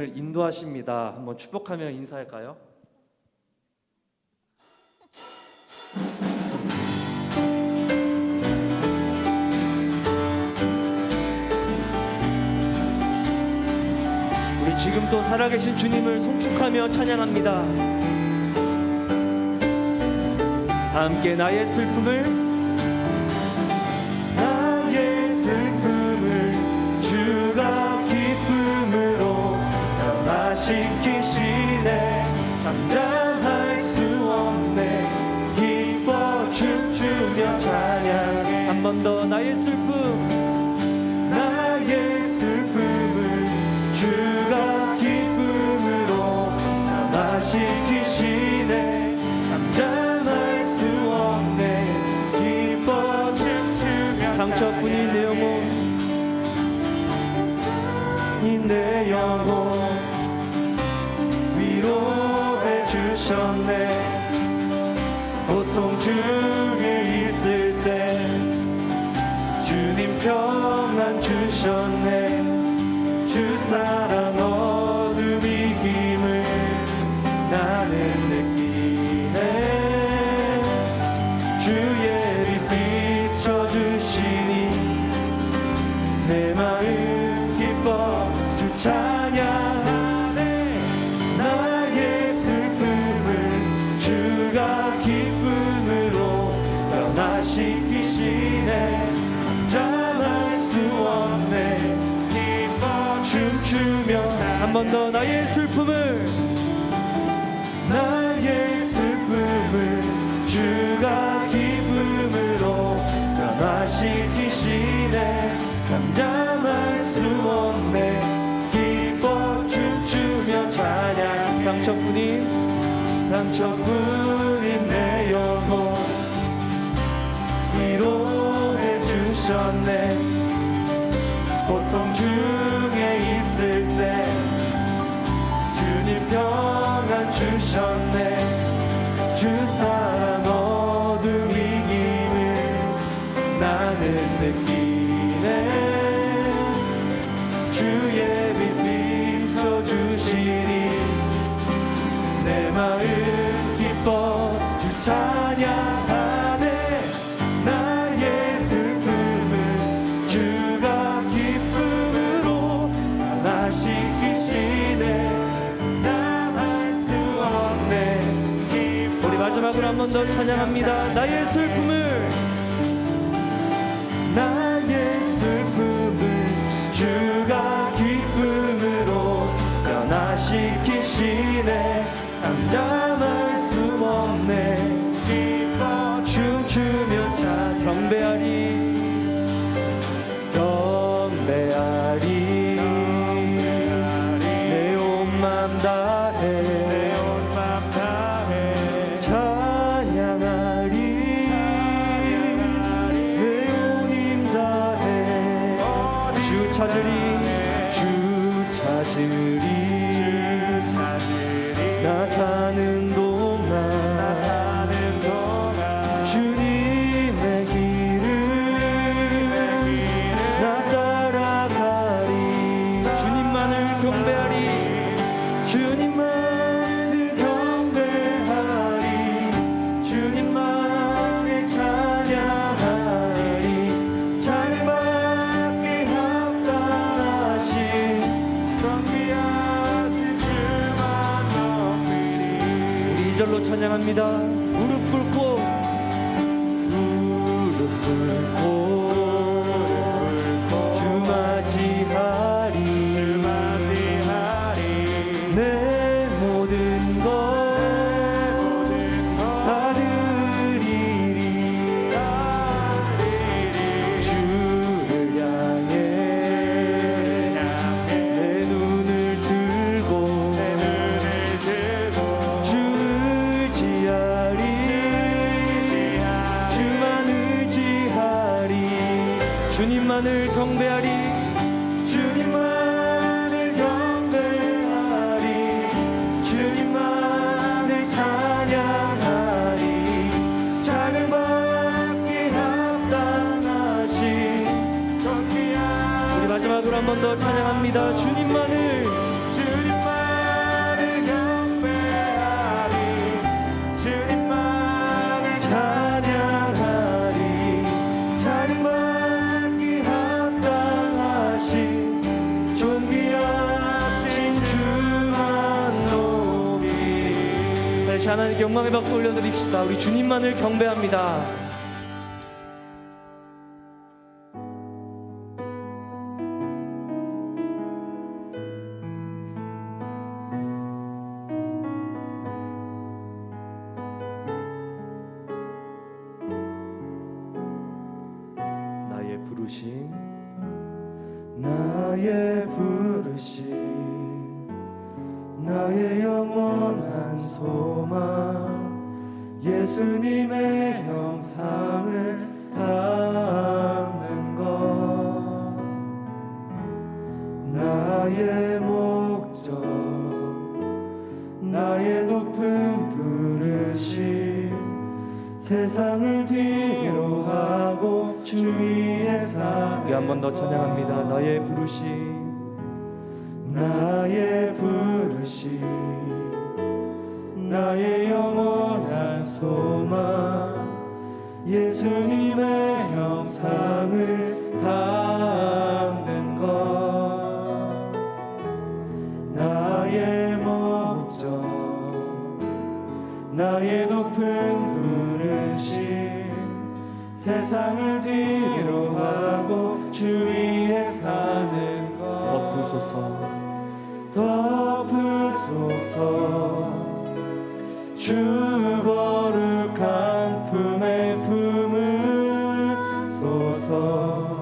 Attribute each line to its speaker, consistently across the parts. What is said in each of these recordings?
Speaker 1: 인도하십니다. 한번 축복하며 인사할까요? 우리 지금 또 살아계신 주님을 송축하며 찬양합니다. 함께 나의 슬픔을 주가 기쁨으로 변화시키시네. 잠잠할 수 없네. 기뻐 춤추며 찬양해. 한 번 더 나의 슬픔을 주가 기쁨으로 변화시키시네. 잠잠할 수 없네. 기뻐 춤추며 상처뿐인 내 영혼, 내 영혼 위로해 주셨네. 고통 중에 있을 때 주님 평안 주셨네. 주 사랑 어둠 이김을 나는 느끼네. 주의 빛 비춰주시니 내 마음 기뻐 찬양하네. 나의 슬픔을 주가 기쁨으로 변화시키시네. 잠잠할 수 없네. 기뻐 춤추며 한 번 더 나의 슬픔을 주가 기쁨으로 변화시키시네. 잠잠할 수 없네. 찬양. 상처뿐인 내 영혼 위로해 주셨네. 고통 중에 있을 때 주님 평안 주셨네. 주 사랑 어둠 이김을 나는 느끼네. 주의 빛 비춰주시니 내 마음 기뻐 주 찬양하네. 나의 슬픔을 주가 기쁨으로 변화시키시네. 잠잠할 수 없네. 우리 마지막으로 한 번 더 찬양합니다. 나의 슬픔을 주가 기쁨으로 변화시키시네. 잠잠할 수 없네. 기뻐 춤추며 경배하리. 내 온 맘 다해 찬양하리. 내 온 힘 다해 주 찾으리. 나 사는 동안 주님의 길을 나 따라가리. 주님만을 경배하리. 주님만을 찬양하리. 자유밖에 합당하신 경비하신 주만 높이리. 우리 2절로 찬양합니다. 무릎 꿇고 주 맞이하리. 내 모든 것 다 드리리. 주를 향해 내 눈을 들고 주를 지하리. 하나님께 영광의 박수 올려드립시다. 우리 주님만을 경배합니다.
Speaker 2: 나의 부르심, 나의 영원한 소망, 예수님의 형상을 담는 것, 나의 목적, 나의 높은 부르심, 세상을 뒤로 하고 주위에 사는
Speaker 1: 우리 한 번 더 찬양합니다. 나의 부르심,
Speaker 2: 나의 부르심, 나의 영원한 소망, 예수님의 형상을 담는 것, 나의 목적, 나의 높은 부르심, 세상을 뒤로 하고 주위에 사는 것, 덮으소서 주 거룩한 품에 품으소서.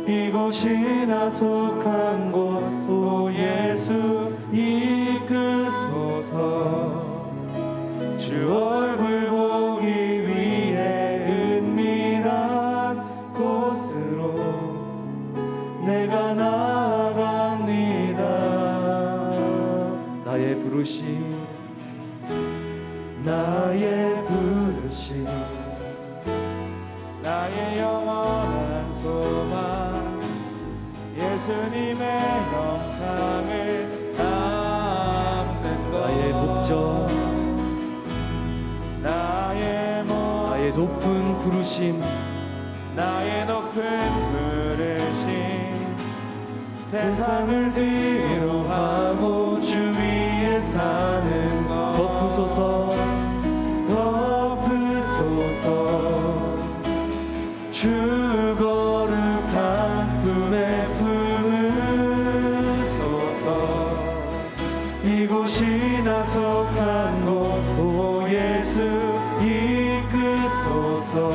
Speaker 2: 이곳이나 속한 곳 오 예수 이끄소서. 주 얼굴 보기 위해 은밀한 곳으로 내가 나아갑니다.
Speaker 1: 나의 부르심,
Speaker 2: 나의 부르심, 나의 영원한 소망, 예수님의 형상을 담는 것,
Speaker 1: 나의 목적, 나의 높은 부르심,
Speaker 2: 나의 높은 부르심, 세상을 뒤로 하고 주위에 사는 것,
Speaker 1: 덮으소서
Speaker 2: 덮으소서 주 거룩한 품에 품으소서. 이곳이나 속한 곳 오 예수 이끄소서.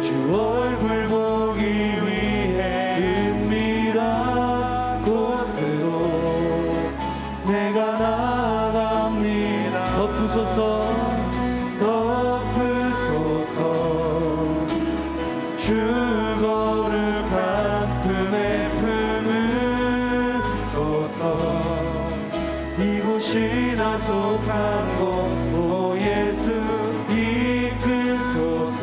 Speaker 2: 주 얼굴 보기 위해 은밀한 곳으로 내가 나아갑니다.
Speaker 1: 덮으소서
Speaker 2: 덮으소서 주 거룩한 품에 품으소서. 이곳이나 속한 곳 오 예수 이끄소서.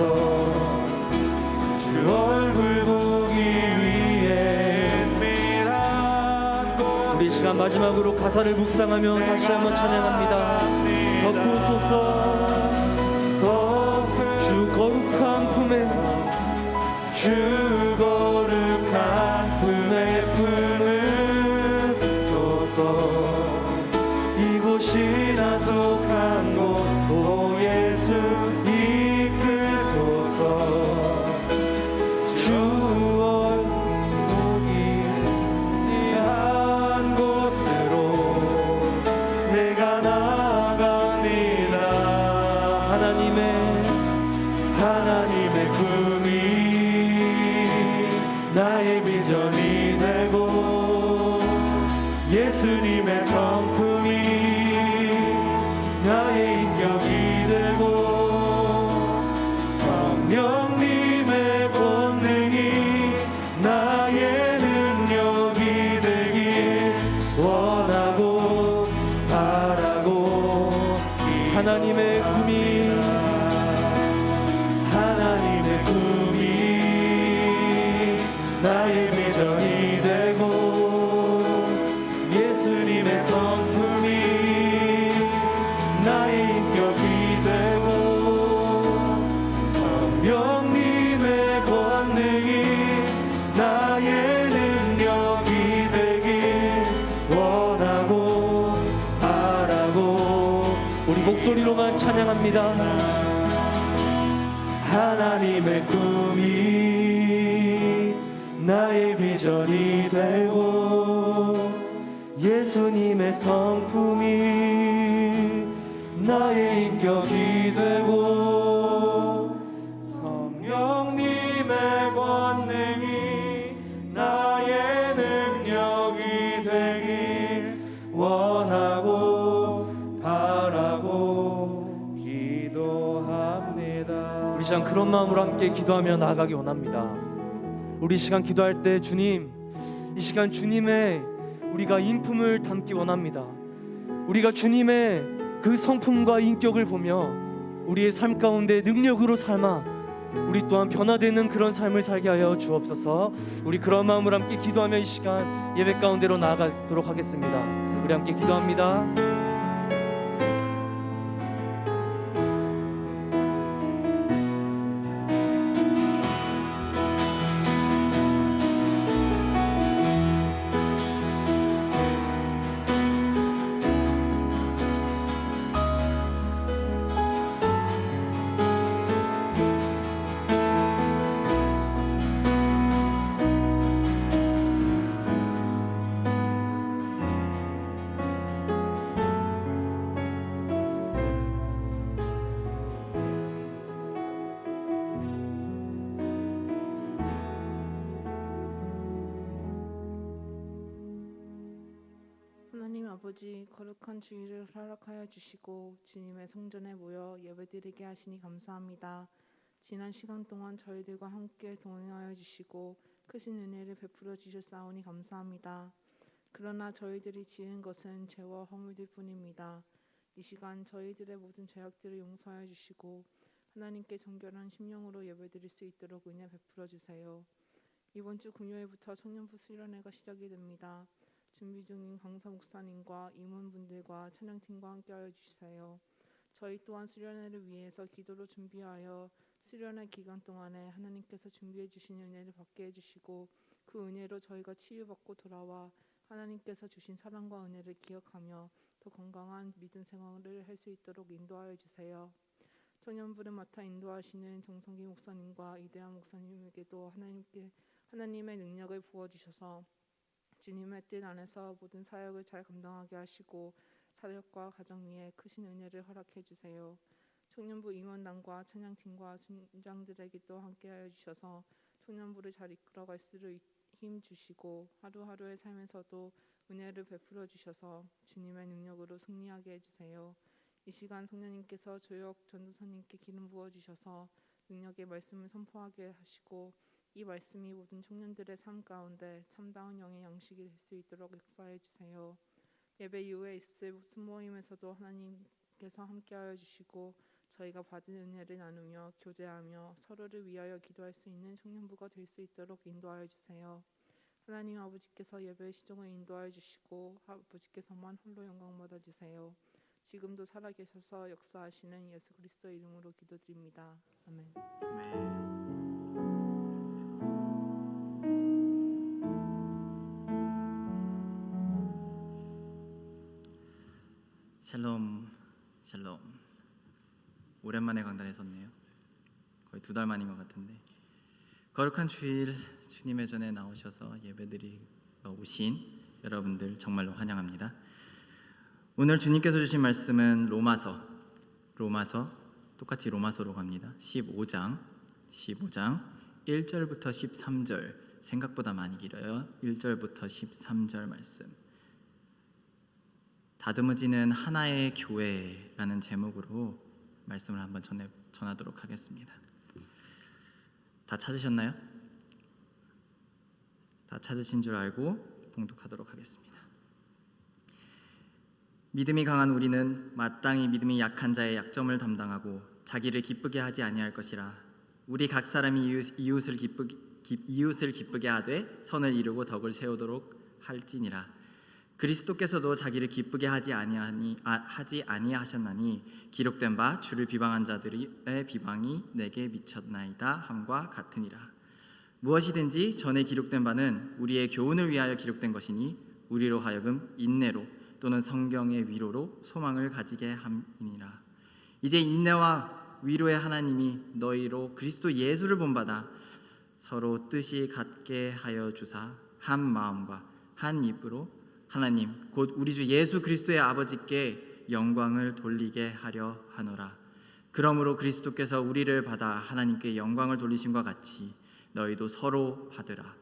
Speaker 2: 주 얼굴 보기 위해 은밀한 곳.
Speaker 1: 우리 시간 마지막으로 가사를 묵상하며 다시 한번 찬양합니다. 덮으소서 주 거룩한 품에
Speaker 2: 주 거룩한 품에 품으소서. 이곳이나 속한 곳 오 예수 이끄소서. 주 얼굴 한 곳으로 내가 나아갑니다. 하나님의 꿈이 나의 비전이 되고, 예수님의 성품이 나의 인격이 되고, 성령님의 권능이 나의 능력이 되길 원하고 바라고.
Speaker 1: 하나님의 꿈이
Speaker 2: 나의 비전이 되고, 예수님의 성품이 나의 인격이 되고, 성령님의 권능이 나의 능력이 되길 원하고 바라고.
Speaker 1: 목소리로만 찬양합니다.
Speaker 2: 하나님의 꿈이 나의 비전이 되고 예수님의 성품이 나의 인격이 되고 성령님의 권능이 나의 능력이 되길 원하고 바라고 기도합니다.
Speaker 1: 우리 시간 그런 마음으로 함께 기도하며 나아가기 원합니다. 우리 시간 기도할 때 주님, 이 시간 주님의 우리가 인품을 담기 원합니다. 우리가 주님의 그 성품과 인격을 보며 우리의 삶 가운데 능력으로 삶아 우리 또한 변화되는 그런 삶을 살게 하여 주옵소서. 우리 그런 마음으로 함께 기도하며 이 시간 예배 가운데로 나아가도록 하겠습니다. 우리 함께 기도합니다.
Speaker 3: 하나님 아버지, 거룩한 주일을 허락하여 주시고 주님의 성전에 모여 예배드리게 하시니 감사합니다. 지난 시간 동안 저희들과 함께 동행하여 주시고 크신 은혜를 베풀어 주셨사오니 감사합니다. 그러나 저희들이 지은 것은 죄와 허물들 뿐입니다. 이 시간 저희들의 모든 죄악들을 용서하여 주시고 하나님께 정결한 심령으로 예배드릴 수 있도록 은혜 베풀어 주세요. 이번 주 금요일부터 청년부 수련회가 시작이 됩니다. 준비 중인 강사 목사님과 임원분들과 찬양팀과 함께하여 주세요. 저희 또한 수련회를 위해서 기도로 준비하여 수련회 기간 동안에 하나님께서 준비해 주신 은혜를 받게 해주시고 그 은혜로 저희가 치유받고 돌아와 하나님께서 주신 사랑과 은혜를 기억하며 더 건강한 믿음 생활을 할 수 있도록 인도하여 주세요. 청년부를 맡아 인도하시는 정성기 목사님과 이대한 목사님에게도 하나님의 능력을 부어주셔서 주님의 뜻 안에서 모든 사역을 잘 감당하게 하시고 사역과 가정 위에 크신 은혜를 허락해 주세요. 청년부 임원단과 찬양팀과 순장들에게도 함께하여 주셔서 청년부를 잘 이끌어갈 수 있도록 힘 주시고 하루하루의 삶에서도 은혜를 베풀어 주셔서 주님의 능력으로 승리하게 해주세요. 이 시간 성령님께서 조역 전도사님께 기름 부어 주셔서 능력의 말씀을 선포하게 하시고 이 말씀이 모든 청년들의 삶 가운데 참다운 영의 양식이 될 수 있도록 역사해 주세요. 예배 이후에 있을 순모임에서도 하나님께서 함께하여 주시고 저희가 받은 은혜를 나누며 교제하며 서로를 위하여 기도할 수 있는 청년부가 될 수 있도록 인도하여 주세요. 하나님 아버지께서 예배의 시종을 인도하여 주시고 아버지께서만 홀로 영광 받아 주세요. 지금도 살아계셔서 역사하시는 예수 그리스도의 이름으로 기도드립니다. 아멘.
Speaker 4: 샬롬 샬롬. 오랜만에 강단에 섰네요. 거의 2달 만인 것 같은데 거룩한 주일 주님의 전에 나오셔서 예배드리러 오신 여러분들 정말로 환영합니다. 오늘 주님께서 주신 말씀은 로마서 똑같이 로마서로 갑니다. 15장 1절부터 13절, 생각보다 많이 길어요. 1절부터 13절 말씀. 다듬어지는 하나의 교회라는 제목으로 말씀을 한번 전하도록 하겠습니다. 다 찾으셨나요? 다 찾으신 줄 알고 봉독하도록 하겠습니다. 믿음이 강한 우리는 마땅히 믿음이 약한 자의 약점을 담당하고 자기를 기쁘게 하지 아니할 것이라. 우리 각 사람이 이웃을 기쁘게 하되 선을 이루고 덕을 세우도록 할지니라. 그리스도께서도 자기를 기쁘게 하지 아니하셨나니 기록된 바 주를 비방한 자들의 비방이 내게 미쳤나이다 함과 같으니라. 무엇이든지 전에 기록된 바는 우리의 교훈을 위하여 기록된 것이니 우리로 하여금 인내로 또는 성경의 위로로 소망을 가지게 함이니라. 이제 인내와 위로의 하나님이 너희로 그리스도 예수를 본받아 서로 뜻이 같게 하여 주사 한 마음과 한 입으로 하나님 곧 우리 주 예수 그리스도의 아버지께 영광을 돌리게 하려 하노라. 그러므로 그리스도께서 우리를 받아 하나님께 영광을 돌리심과 같이 너희도 서로 받으라.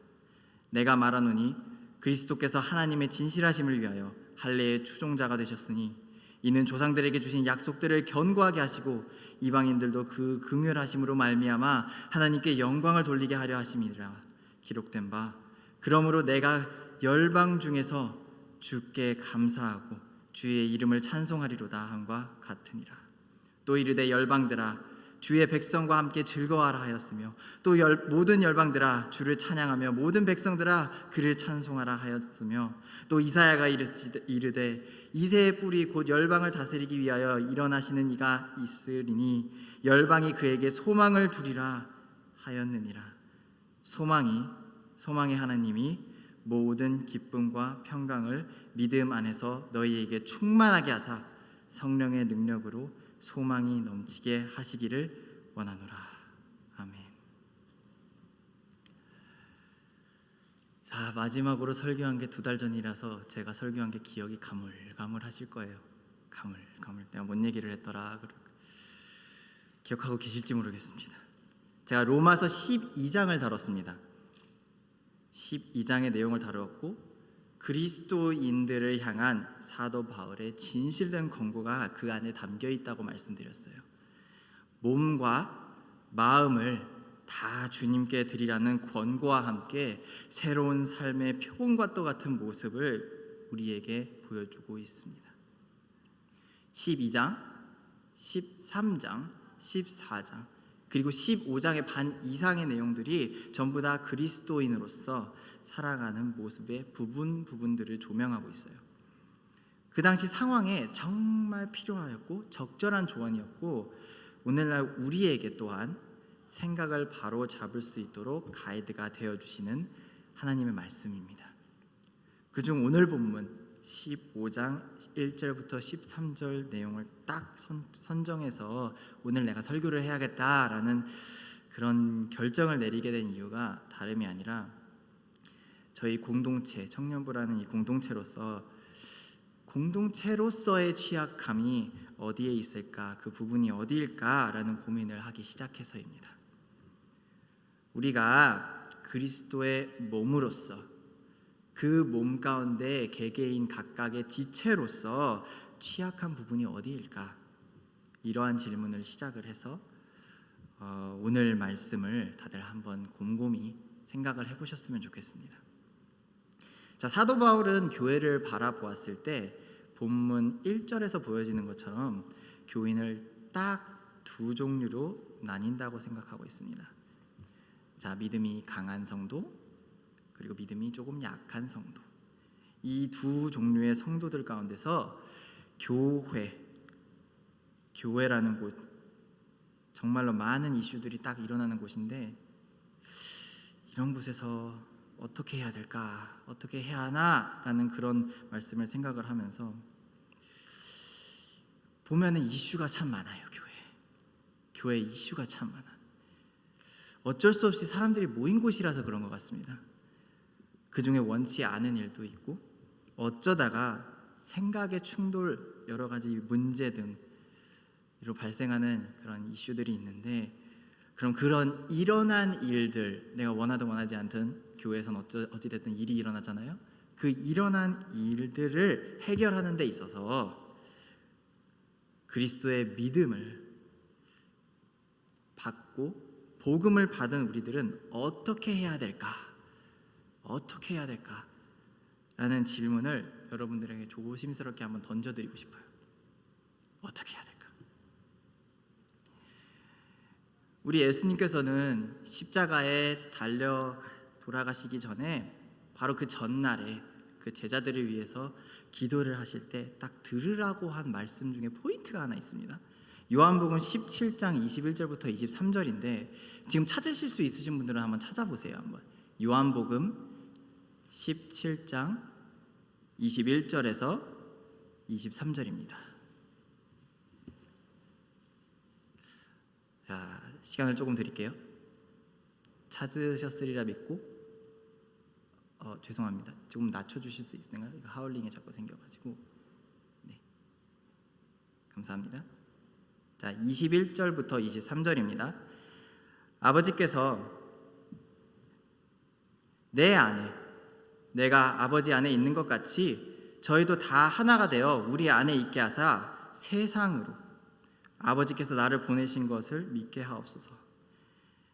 Speaker 4: 내가 말하노니 그리스도께서 하나님의 진실하심을 위하여 할례의 추종자가 되셨으니 이는 조상들에게 주신 약속들을 견고하게 하시고 이방인들도 그 긍휼하심으로 말미암아 하나님께 영광을 돌리게 하려 하심이라 기록된 바 그러므로 내가 열방 중에서 주께 감사하고 주의 이름을 찬송하리로다 함과 같으니라. 또 이르되 열방들아 주의 백성과 함께 즐거워하라 하였으며 또 모든 열방들아 주를 찬양하며 모든 백성들아 그를 찬송하라 하였으며 또 이사야가 이르되 이새의 뿔이 곧 열방을 다스리기 위하여 일어나시는 이가 있으리니 열방이 그에게 소망을 두리라 하였느니라. 소망의 하나님이 모든 기쁨과 평강을 믿음 안에서 너희에게 충만하게 하사 성령의 능력으로 소망이 넘치게 하시기를 원하노라. 아멘. 자, 마지막으로 설교한 게 2달 전이라서 제가 설교한 게 기억이 가물가물하실 거예요. 가물. 내가 뭔 얘기를 했더라. 기억하고 계실지 모르겠습니다. 제가 로마서 12장을 다뤘습니다. 12장의 내용을 다루었고 그리스도인들을 향한 사도 바울의 진실된 권고가 그 안에 담겨 있다고 말씀드렸어요. 몸과 마음을 다 주님께 드리라는 권고와 함께 새로운 삶의 표본과 똑같은 모습을 우리에게 보여주고 있습니다. 12장, 13장, 14장 그리고 15장의 반 이상의 내용들이 전부 다 그리스도인으로서 살아가는 모습의 부분들을 조명하고 있어요. 그 당시 상황에 정말 필요하였고 적절한 조언이었고 오늘날 우리에게 또한 생각을 바로 잡을 수 있도록 가이드가 되어주시는 하나님의 말씀입니다. 그중 오늘 본문 15장 1절부터 13절 내용을 딱 선정해서 오늘 내가 설교를 해야겠다라는 그런 결정을 내리게 된 이유가 다름이 아니라 저희 공동체, 청년부라는 이 공동체로서의 취약함이 어디에 있을까, 그 부분이 어디일까라는 고민을 하기 시작해서입니다. 우리가 그리스도의 몸으로서 그 몸 가운데 개개인 각각의 지체로서 취약한 부분이 어디일까? 이러한 질문을 시작을 해서 오늘 말씀을 다들 한번 곰곰이 생각을 해보셨으면 좋겠습니다. 자, 사도 바울은 교회를 바라보았을 때 본문 1절에서 보여지는 것처럼 교인을 딱 2 종류로 나뉜다고 생각하고 있습니다. 자, 믿음이 강한 성도 그리고 믿음이 조금 약한 성도, 이 2 종류의 성도들 가운데서 교회라는 곳, 정말로 많은 이슈들이 딱 일어나는 곳인데 이런 곳에서 어떻게 해야 될까, 어떻게 해야 하나 라는 그런 말씀을 생각을 하면서 보면은 이슈가 참 많아요. 교회 이슈가 참 많아. 어쩔 수 없이 사람들이 모인 곳이라서 그런 것 같습니다. 그 중에 원치 않은 일도 있고 어쩌다가 생각의 충돌, 여러 가지 문제 등으로 발생하는 그런 이슈들이 있는데 그럼 그런 일어난 일들, 내가 원하든 원하지 않든 교회에서는 어찌됐든 일이 일어나잖아요. 그 일어난 일들을 해결하는 데 있어서 그리스도의 믿음을 받고 복음을 받은 우리들은 어떻게 해야 될까? 어떻게 해야 될까? 라는 질문을 여러분들에게 조심스럽게 한번 던져드리고 싶어요. 어떻게 해야 될까? 우리 예수님께서는 십자가에 달려 돌아가시기 전에 바로 그 전날에 그 제자들을 위해서 기도를 하실 때 딱 들으라고 한 말씀 중에 포인트가 하나 있습니다. 요한복음 17장 21절부터 23절인데 지금 찾으실 수 있으신 분들은 한번 찾아보세요. 한번 요한복음 17장 21절에서 23절입니다. 시간을 조금 드릴게요. 찾으셨으리라 믿고 죄송합니다. 조금 낮춰주실 수 있나요? 이거 하울링이 자꾸 생겨가지고. 네, 감사합니다. 자, 21절부터 23절입니다. 아버지께서 내 안에, 내가 아버지 안에 있는 것 같이 저희도 다 하나가 되어 우리 안에 있게 하사 세상으로 아버지께서 나를 보내신 것을 믿게 하옵소서.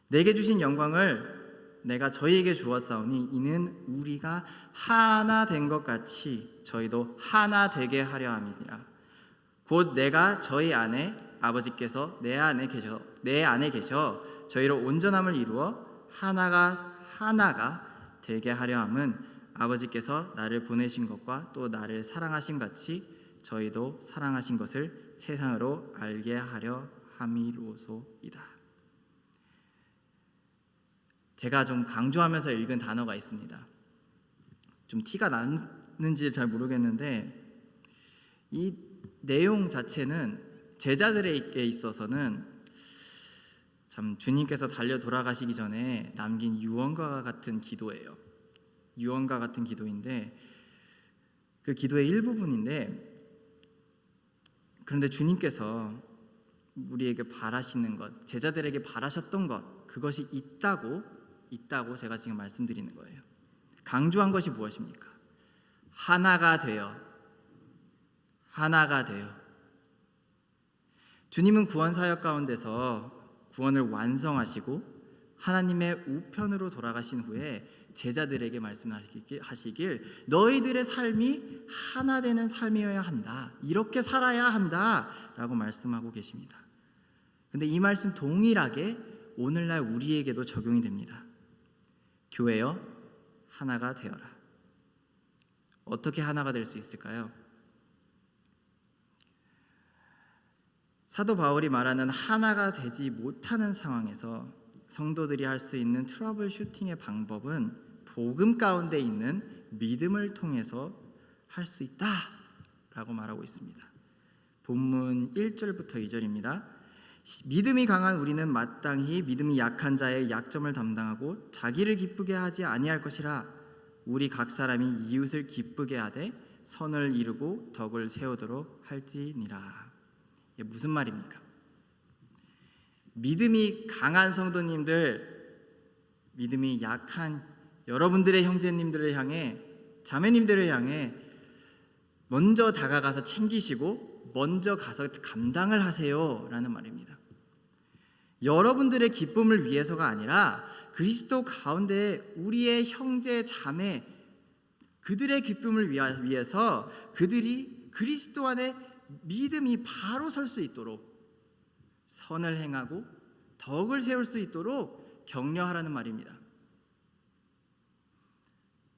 Speaker 4: 내게 주신 영광을 내가 저희에게 주었사오니 이는 우리가 하나 된 것 같이 저희도 하나 되게 하려 함이니라. 곧 내가 저희 안에 아버지께서 내 안에 계셔 저희로 온전함을 이루어 하나가 되게 하려 함은 아버지께서 나를 보내신 것과 또 나를 사랑하신 같이 저희도 사랑하신 것을 세상으로 알게 하려 함이로소이다. 제가 좀 강조하면서 읽은 단어가 있습니다. 좀 티가 나는지 잘 모르겠는데 이 내용 자체는 제자들에게 있어서는 참 주님께서 달려 돌아가시기 전에 남긴 유언과 같은 기도예요. 유언과 같은 기도인데 그 기도의 일부분인데, 그런데 주님께서 우리에게 바라시는 것, 제자들에게 바라셨던 것, 그것이 있다고 제가 지금 말씀드리는 거예요. 강조한 것이 무엇입니까? 하나가 되어. 주님은 구원 사역 가운데서 구원을 완성하시고 하나님의 우편으로 돌아가신 후에 제자들에게 말씀하시길 너희들의 삶이 하나 되는 삶이어야 한다. 이렇게 살아야 한다. 라고 말씀하고 계십니다. 근데 이 말씀 동일하게 오늘날 우리에게도 적용이 됩니다. 교회여, 하나가 되어라. 어떻게 하나가 될 수 있을까요? 사도 바울이 말하는 하나가 되지 못하는 상황에서 성도들이 할 수 있는 트러블 슈팅의 방법은 복음 가운데 있는 믿음을 통해서 할 수 있다 라고 말하고 있습니다. 본문 1절부터 2절입니다. 믿음이 강한 우리는 마땅히 믿음이 약한 자의 약점을 담당하고 자기를 기쁘게 하지 아니할 것이라. 우리 각 사람이 이웃을 기쁘게 하되 선을 이루고 덕을 세우도록 할지니라. 이게 무슨 말입니까? 믿음이 강한 성도님들, 믿음이 약한 여러분들의 형제님들을 향해, 자매님들을 향해 먼저 다가가서 챙기시고 먼저 가서 감당을 하세요 라는 말입니다. 여러분들의 기쁨을 위해서가 아니라 그리스도 가운데 우리의 형제 자매, 그들의 기쁨을 위해서 그들이 그리스도 안에 믿음이 바로 설 수 있도록, 선을 행하고 덕을 세울 수 있도록 격려하라는 말입니다.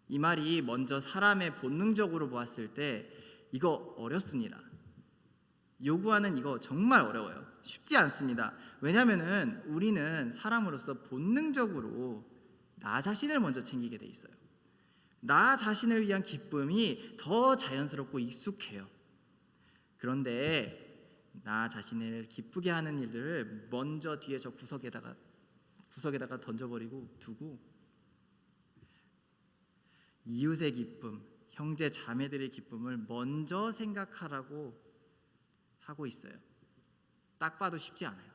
Speaker 4: 이 말이 먼저 사람의 본능적으로 보았을 때 이거 어렵습니다. 요구하는 이거 정말 어려워요. 쉽지 않습니다. 왜냐하면 우리는 사람으로서 본능적으로 나 자신을 먼저 챙기게 돼 있어요. 나 자신을 위한 기쁨이 더 자연스럽고 익숙해요. 그런데 나 자신을 기쁘게 하는 일들을 먼저 뒤에 저 구석에다가 던져버리고 두고 이웃의 기쁨, 형제 자매들의 기쁨을 먼저 생각하라고 하고 있어요. 딱 봐도 쉽지 않아요.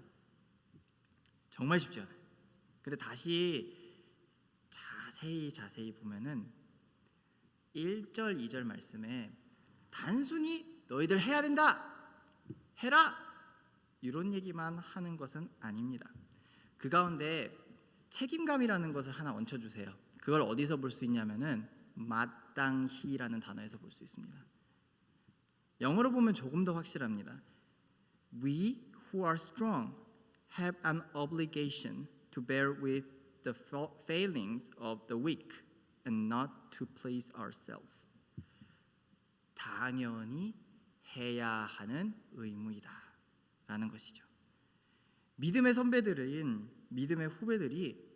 Speaker 4: 정말 쉽지 않아요. 근데 다시 자세히 보면은 1절, 2절 말씀에 단순히 너희들 해야 된다, 해라, 이런 얘기만 하는 것은 아닙니다. 그 가운데 책임감이라는 것을 하나 얹혀주세요. 그걸 어디서 볼 수 있냐면은 마땅히라는 단어에서 볼 수 있습니다. 영어로 보면 조금 더 확실합니다. We who are strong have an obligation to bear with the failings of the weak and not to please ourselves. 당연히 해야 하는 의무이다 라는 것이죠. 믿음의 선배들인 믿음의 후배들이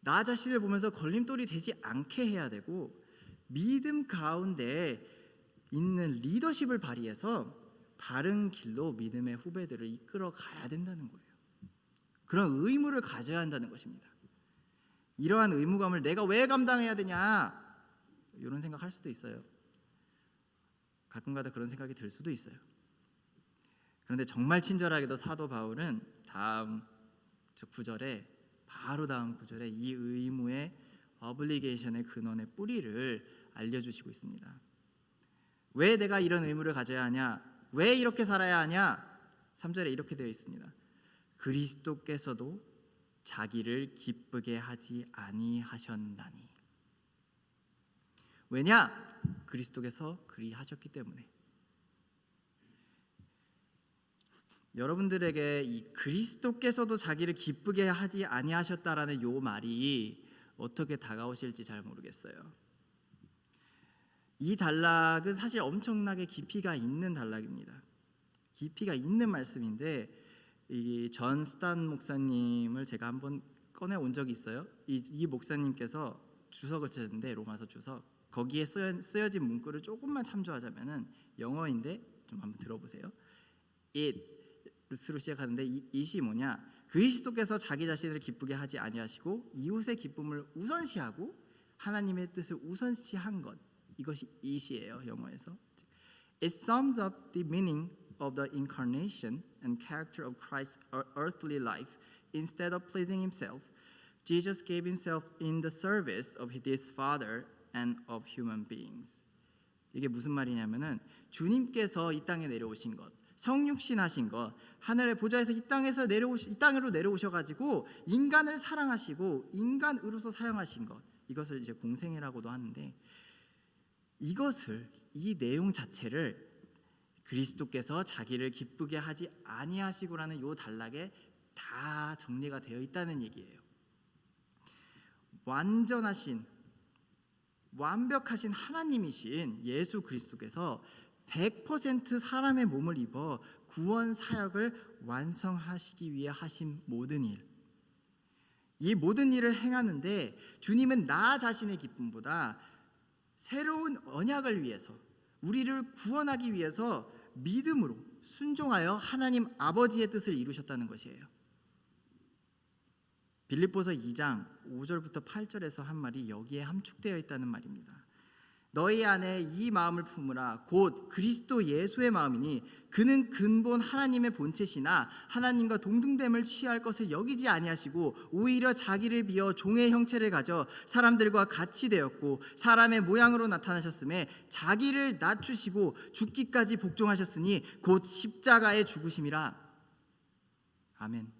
Speaker 4: 나 자신을 보면서 걸림돌이 되지 않게 해야 되고, 믿음 가운데 있는 리더십을 발휘해서 바른 길로 믿음의 후배들을 이끌어 가야 된다는 거예요. 그런 의무를 가져야 한다는 것입니다. 이러한 의무감을 내가 왜 감당해야 되냐, 이런 생각할 수도 있어요. 가끔가다 그런 생각이 들 수도 있어요. 그런데 정말 친절하게도 사도 바울은 다음 9절에, 바로 다음 구절에 이 의무의 obligation의 근원의 뿌리를 알려주시고 있습니다. 왜 내가 이런 의무를 가져야 하냐, 왜 이렇게 살아야 하냐, 3절에 이렇게 되어 있습니다. 그리스도께서도 자기를 기쁘게 하지 아니하셨나니. 왜냐? 그리스도께서 그리하셨기 때문에. 여러분들에게 이 그리스도께서도 자기를 기쁘게 하지 아니하셨다라는 요 말이 어떻게 다가오실지 잘 모르겠어요. 이 단락은 사실 엄청나게 깊이가 있는 단락입니다. 깊이가 있는 말씀인데, 이 전 스탄 목사님을 제가 한번 꺼내 온 적이 있어요. 이 목사님께서 주석을 쓰셨는데, 로마서 주석, 거기에 쓰여진 문구를 조금만 참조하자면은 영어인데 좀 한번 들어보세요. it으로 시작하는데 it이 뭐냐? 그리스도께서 자기 자신을 기쁘게 하지 아니하시고 이웃의 기쁨을 우선시하고 하나님의 뜻을 우선시한 것, 이것이 it이에요, 영어에서. It sums up the meaning of the incarnation and character of Christ's earthly life. Instead of pleasing himself, Jesus gave himself in the service of his Father and of human beings. 이게 무슨 말이냐면은 주님께서 이 땅에 내려오신 것, 성육신하신 것, 하늘의 보좌에서 이 땅으로 내려오셔가지고 인간을 사랑하시고 인간으로서 사용하신 것, 이것을 이제 공생애라고도 하는데, 이것을, 이 내용 자체를 그리스도께서 자기를 기쁘게 하지 아니하시고라는 요 단락에 다 정리가 되어 있다는 얘기예요. 완벽하신 하나님이신 예수 그리스도께서 100% 사람의 몸을 입어 구원 사역을 완성하시기 위해 하신 모든 일, 이 모든 일을 행하는데 주님은 나 자신의 기쁨보다 새로운 언약을 위해서, 우리를 구원하기 위해서 믿음으로 순종하여 하나님 아버지의 뜻을 이루셨다는 것이에요. 빌립보서 2장 5절부터 8절에서 한 말이 여기에 함축되어 있다는 말입니다. 너희 안에 이 마음을 품으라. 곧 그리스도 예수의 마음이니 그는 근본 하나님의 본체시나 하나님과 동등됨을 취할 것을 여기지 아니하시고 오히려 자기를 비어 종의 형체를 가져 사람들과 같이 되었고 사람의 모양으로 나타나셨음에 자기를 낮추시고 죽기까지 복종하셨으니 곧 십자가의 죽으심이라. 아멘.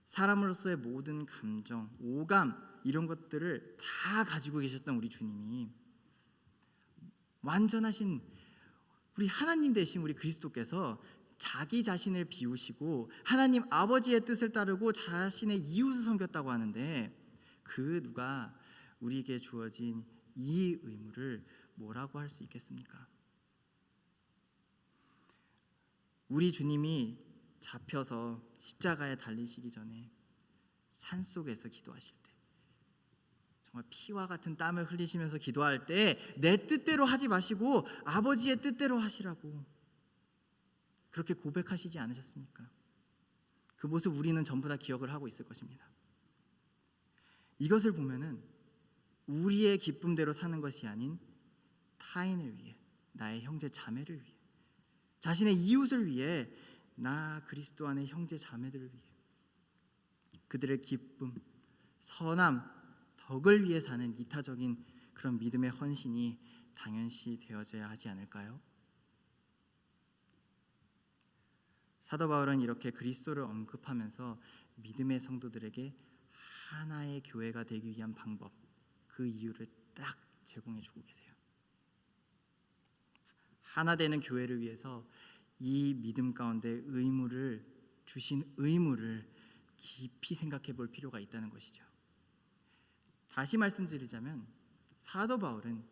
Speaker 4: 사람으로서의 모든 감정, 오감, 이런 것들을 다 가지고 계셨던 우리 주님이, 완전하신 우리 하나님 되신 우리 그리스도께서 자기 자신을 비우시고 하나님 아버지의 뜻을 따르고 자신의 이웃을 섬겼다고 하는데, 그 누가 우리에게 주어진 이 의무를 뭐라고 할 수 있겠습니까? 우리 주님이 잡혀서 십자가에 달리시기 전에 산속에서 기도하실 때, 정말 피와 같은 땀을 흘리시면서 기도할 때 내 뜻대로 하지 마시고 아버지의 뜻대로 하시라고 그렇게 고백하시지 않으셨습니까? 그 모습 우리는 전부 다 기억을 하고 있을 것입니다. 이것을 보면은 우리의 기쁨대로 사는 것이 아닌 타인을 위해, 나의 형제 자매를 위해, 자신의 이웃을 위해, 나 그리스도 안의 형제 자매들을 위해, 그들의 기쁨, 선함, 덕을 위해 사는 이타적인 그런 믿음의 헌신이 당연시 되어져야 하지 않을까요? 사도 바울은 이렇게 그리스도를 언급하면서 믿음의 성도들에게 하나의 교회가 되기 위한 방법, 그 이유를 딱 제공해 주고 계세요. 하나 되는 교회를 위해서 이 믿음 가운데 주신 의무를 깊이 생각해 볼 필요가 있다는 것이죠. 다시 말씀드리자면 사도 바울은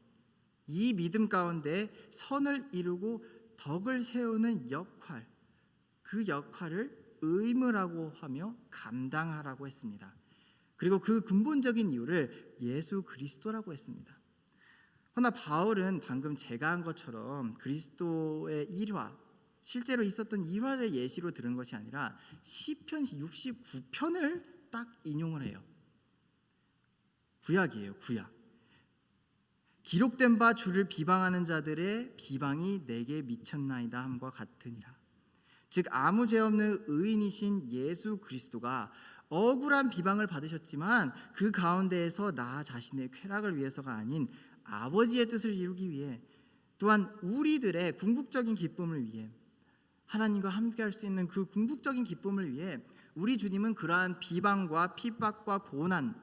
Speaker 4: 이 믿음 가운데 선을 이루고 덕을 세우는 역할, 그 역할을 의무라고 하며 감당하라고 했습니다. 그리고 그 근본적인 이유를 예수 그리스도라고 했습니다. 그러나 바울은 방금 제가 한 것처럼 그리스도의 일화, 실제로 있었던 일화를 예시로 들은 것이 아니라 시편 69편을 딱 인용을 해요. 구약이에요, 구약. 기록된 바 주를 비방하는 자들의 비방이 내게 미쳤나이다 함과 같으니라. 즉 아무 죄 없는 의인이신 예수 그리스도가 억울한 비방을 받으셨지만 그 가운데에서 나 자신의 쾌락을 위해서가 아닌 아버지의 뜻을 이루기 위해, 또한 우리들의 궁극적인 기쁨을 위해, 하나님과 함께할 수 있는 그 궁극적인 기쁨을 위해 우리 주님은 그러한 비방과 핍박과 고난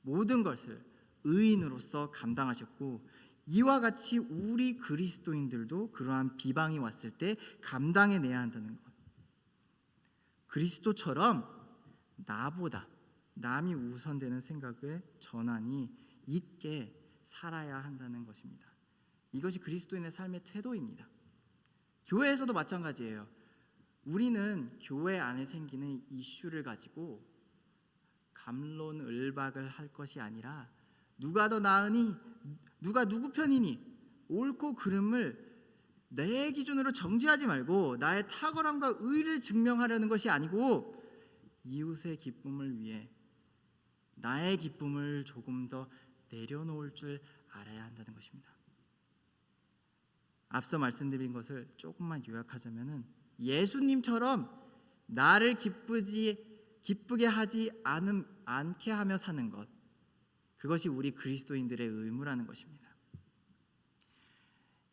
Speaker 4: 모든 것을 의인으로서 감당하셨고, 이와 같이 우리 그리스도인들도 그러한 비방이 왔을 때 감당해내야 한다는 것. 그리스도처럼 나보다 남이 우선되는 생각의 전환이 있게 살아야 한다는 것입니다. 이것이 그리스도인의 삶의 태도입니다. 교회에서도 마찬가지예요. 우리는 교회 안에 생기는 이슈를 가지고 갑론을박을 할 것이 아니라 누가 더 나으니, 누가 누구 편이니, 옳고 그름을 내 기준으로 정지하지 말고 나의 탁월함과 의를 증명하려는 것이 아니고 이웃의 기쁨을 위해 나의 기쁨을 조금 더 내려놓을 줄 알아야 한다는 것입니다. 앞서 말씀드린 것을 조금만 요약하자면은, 예수님처럼 나를 기쁘게 하지 않게 하며 사는 것, 그것이 우리 그리스도인들의 의무라는 것입니다.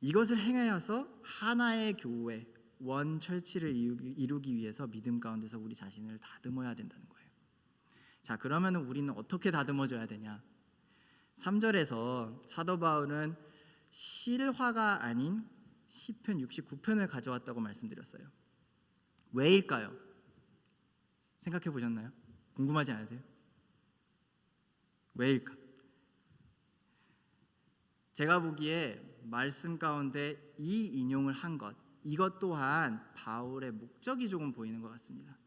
Speaker 4: 이것을 행하여서 하나의 교회, 원철치를 이루기 위해서 믿음 가운데서 우리 자신을 다듬어야 된다는 거예요. 자, 그러면 우리는 어떻게 다듬어져야 되냐? 3절에서 사도 바울은 실화가 아닌 시편 69편을 가져왔다고 말씀드렸어요. 왜일까요? 생각해 보셨나요? 궁금하지 않으세요? 왜일까? 제가 보기에 말씀 가운데 이 인용을 한 것, 이것 또한 바울의 목적이 조금 보이는 것 같습니다.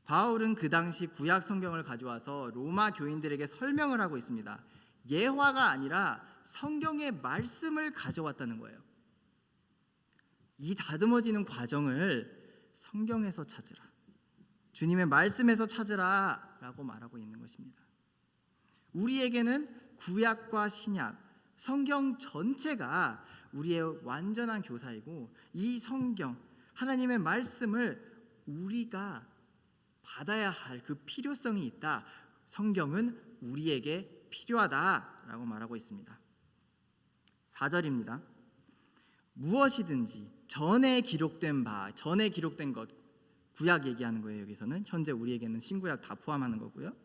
Speaker 4: 바울은 그 당시 구약 성경을 가져와서 로마 교인들에게 설명을 하고 있습니다. 예화가 아니라 성경의 말씀을 가져왔다는 거예요. 이 다듬어지는 과정을 성경에서 찾으라, 주님의 말씀에서 찾으라 라고 말하고 있는 것입니다. 우리에게는 구약과 신약, 성경 전체가 우리의 완전한 교사이고, 이 성경, 하나님의 말씀을 우리가 받아야 할 그 필요성이 있다. 성경은 우리에게 필요하다라고 말하고 있습니다. 4절입니다. 무엇이든지 전에 기록된 바, 전에 기록된 것, 구약 얘기하는 거예요. 여기서는 현재 우리에게는 신구약 다 포함하는 거고요.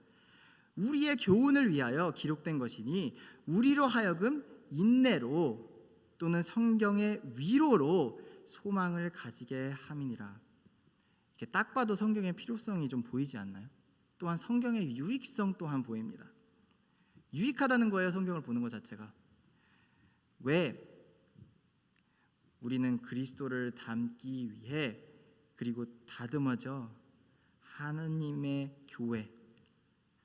Speaker 4: 우리의 교훈을 위하여 기록된 것이니 우리로 하여금 인내로 또는 성경의 위로로 소망을 가지게 함이니라. 이렇게 딱 봐도 성경의 필요성이 좀 보이지 않나요? 또한 성경의 유익성 또한 보입니다. 유익하다는 거예요, 성경을 보는 것 자체가. 왜? 우리는 그리스도를 닮기 위해, 그리고 다듬어져 하나님의 교회,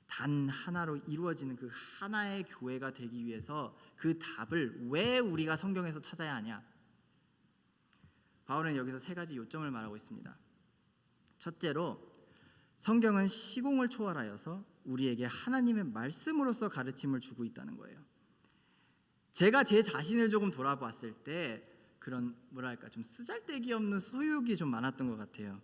Speaker 4: 단 하나로 이루어지는 그 하나의 교회가 되기 위해서 그 답을 왜 우리가 성경에서 찾아야 하냐? 바울은 여기서 세 가지 요점을 말하고 있습니다. 첫째로, 성경은 시공을 초월하여서 우리에게 하나님의 말씀으로서 가르침을 주고 있다는 거예요. 제가 제 자신을 조금 돌아봤을 때 그런 좀 쓰잘데기 없는 소욕이 좀 많았던 것 같아요.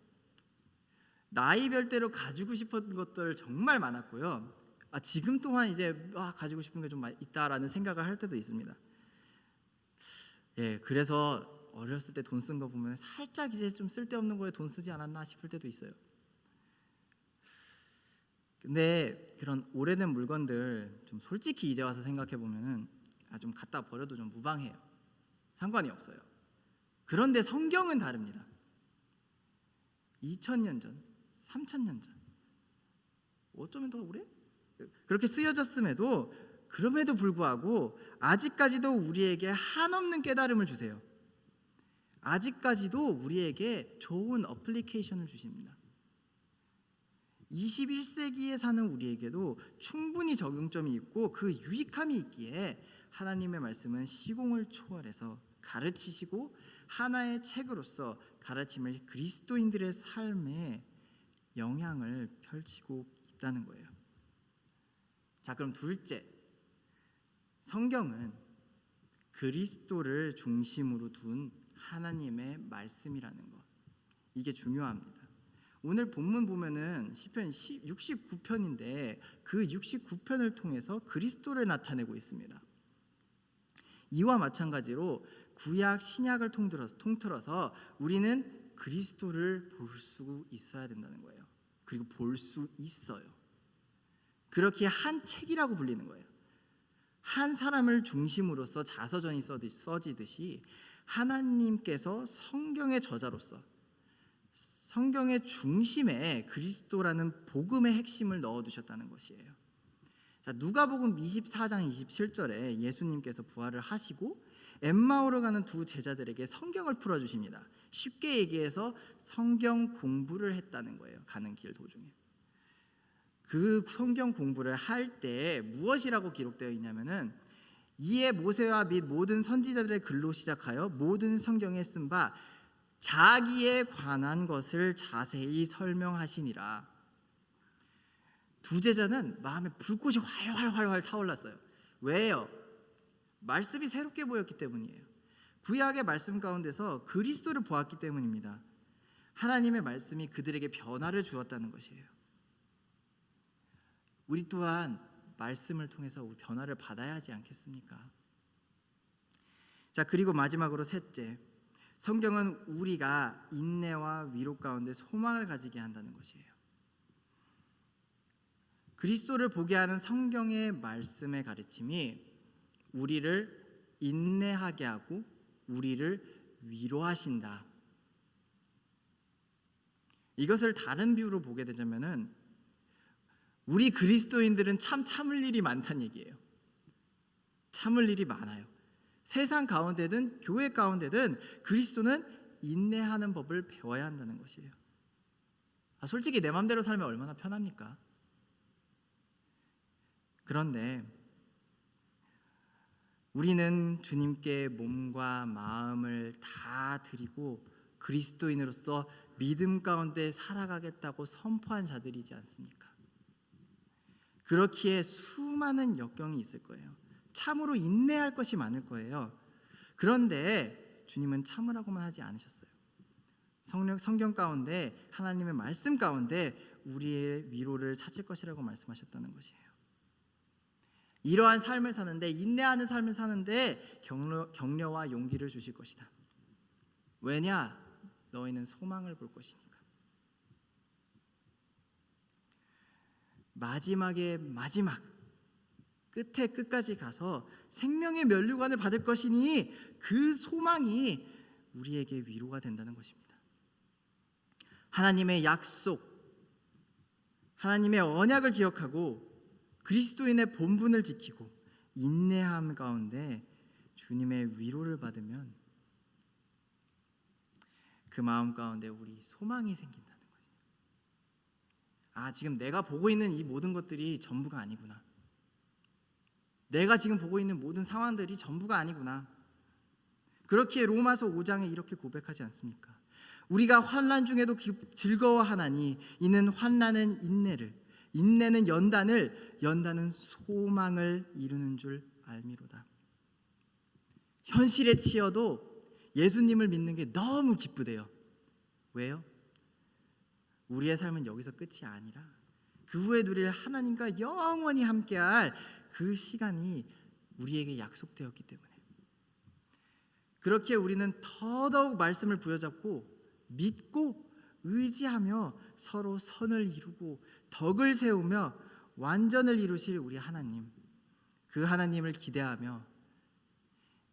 Speaker 4: 나이별대로 가지고 싶었던 것들 정말 많았고요. 지금 또한 이제 가지고 싶은 게 좀 있다라는 생각을 할 때도 있습니다. 그래서 어렸을 때 돈 쓴 거 보면 살짝 이제 좀 쓸데없는 거에 돈 쓰지 않았나 싶을 때도 있어요. 근데 그런 오래된 물건들 좀 솔직히 이제 와서 생각해 보면은 좀 갖다 버려도 좀 무방해요. 상관이 없어요. 그런데 성경은 다릅니다. 2000년 전, 3000년 전, 어쩌면 더 오래? 그렇게 쓰여졌음에도, 그럼에도 불구하고 아직까지도 우리에게 한없는 깨달음을 주세요. 아직까지도 우리에게 좋은 어플리케이션을 주십니다. 21세기에 사는 우리에게도 충분히 적용점이 있고 그 유익함이 있기에 하나님의 말씀은 시공을 초월해서 가르치시고 하나의 책으로서 가르침을 그리스도인들의 삶에 영향을 펼치고 있다는 거예요. 자, 그럼 둘째, 성경은 그리스도를 중심으로 둔 하나님의 말씀이라는 것, 이게 중요합니다. 오늘 본문 보면은 시편 69편인데 그 69편을 통해서 그리스도를 나타내고 있습니다. 이와 마찬가지로 구약 신약을 통틀어서 우리는 그리스도를 볼 수 있어야 된다는 거예요. 그리고 볼 수 있어요. 그렇게 한 책이라고 불리는 거예요. 한 사람을 중심으로서 자서전이 써지듯이 하나님께서 성경의 저자로서 성경의 중심에 그리스도라는 복음의 핵심을 넣어두셨다는 것이에요. 자, 누가복음 24장 27절에 예수님께서 부활을 하시고 엠마오로 가는 두 제자들에게 성경을 풀어주십니다. 쉽게 얘기해서 성경 공부를 했다는 거예요. 가는 길 도중에. 그 성경 공부를 할 때 무엇이라고 기록되어 있냐면은 이에 모세와 및 모든 선지자들의 글로 시작하여 모든 성경에 쓴 바 자기에 관한 것을 자세히 설명하시니라. 두 제자는 마음에 불꽃이 활활 타올랐어요. 왜요? 말씀이 새롭게 보였기 때문이에요. 구약의 말씀 가운데서 그리스도를 보았기 때문입니다. 하나님의 말씀이 그들에게 변화를 주었다는 것이에요. 우리 또한 말씀을 통해서 우리 변화를 받아야 하지 않겠습니까? 자, 그리고 마지막으로 셋째, 성경은 우리가 인내와 위로 가운데 소망을 가지게 한다는 것이에요. 그리스도를 보게 하는 성경의 말씀의 가르침이 우리를 인내하게 하고 우리를 위로하신다. 이것을 다른 비유로 보게 되자면은 우리 그리스도인들은 참 참을 일이 많다는 얘기예요. 참을 일이 많아요. 세상 가운데든 교회 가운데든 그리스도는 인내하는 법을 배워야 한다는 것이에요. 솔직히 내 마음대로 살면 얼마나 편합니까? 그런데 우리는 주님께 몸과 마음을 다 드리고 그리스도인으로서 믿음 가운데 살아가겠다고 선포한 자들이지 않습니까? 그렇기에 수많은 역경이 있을 거예요. 참으로 인내할 것이 많을 거예요. 그런데 주님은 참으라고만 하지 않으셨어요. 성경 가운데 하나님의 말씀 가운데 우리의 위로를 찾을 것이라고 말씀하셨다는 것이에요. 이러한 삶을 사는데, 인내하는 삶을 사는데 격려와 용기를 주실 것이다. 왜냐? 너희는 소망을 볼 것이니까. 마지막에 마지막, 끝에 끝까지 가서 생명의 면류관을 받을 것이니 그 소망이 우리에게 위로가 된다는 것입니다. 하나님의 약속, 하나님의 언약을 기억하고 그리스도인의 본분을 지키고 인내함 가운데 주님의 위로를 받으면 그 마음 가운데 우리 소망이 생긴다는 거예요. 지금 내가 보고 있는 이 모든 것들이 전부가 아니구나. 내가 지금 보고 있는 모든 상황들이 전부가 아니구나. 그렇기에 로마서 5장에 이렇게 고백하지 않습니까? 우리가 환난 중에도 즐거워하나니 이는 환난은 인내를, 인내는 연단을, 연단은 소망을 이루는 줄 알미로다. 현실에 치여도 예수님을 믿는 게 너무 기쁘대요. 왜요? 우리의 삶은 여기서 끝이 아니라 그 후에 누릴 하나님과 영원히 함께할 그 시간이 우리에게 약속되었기 때문에, 그렇게 우리는 더더욱 말씀을 부여잡고 믿고 의지하며 서로 선을 이루고 덕을 세우며 완전을 이루실 우리 하나님, 그 하나님을 기대하며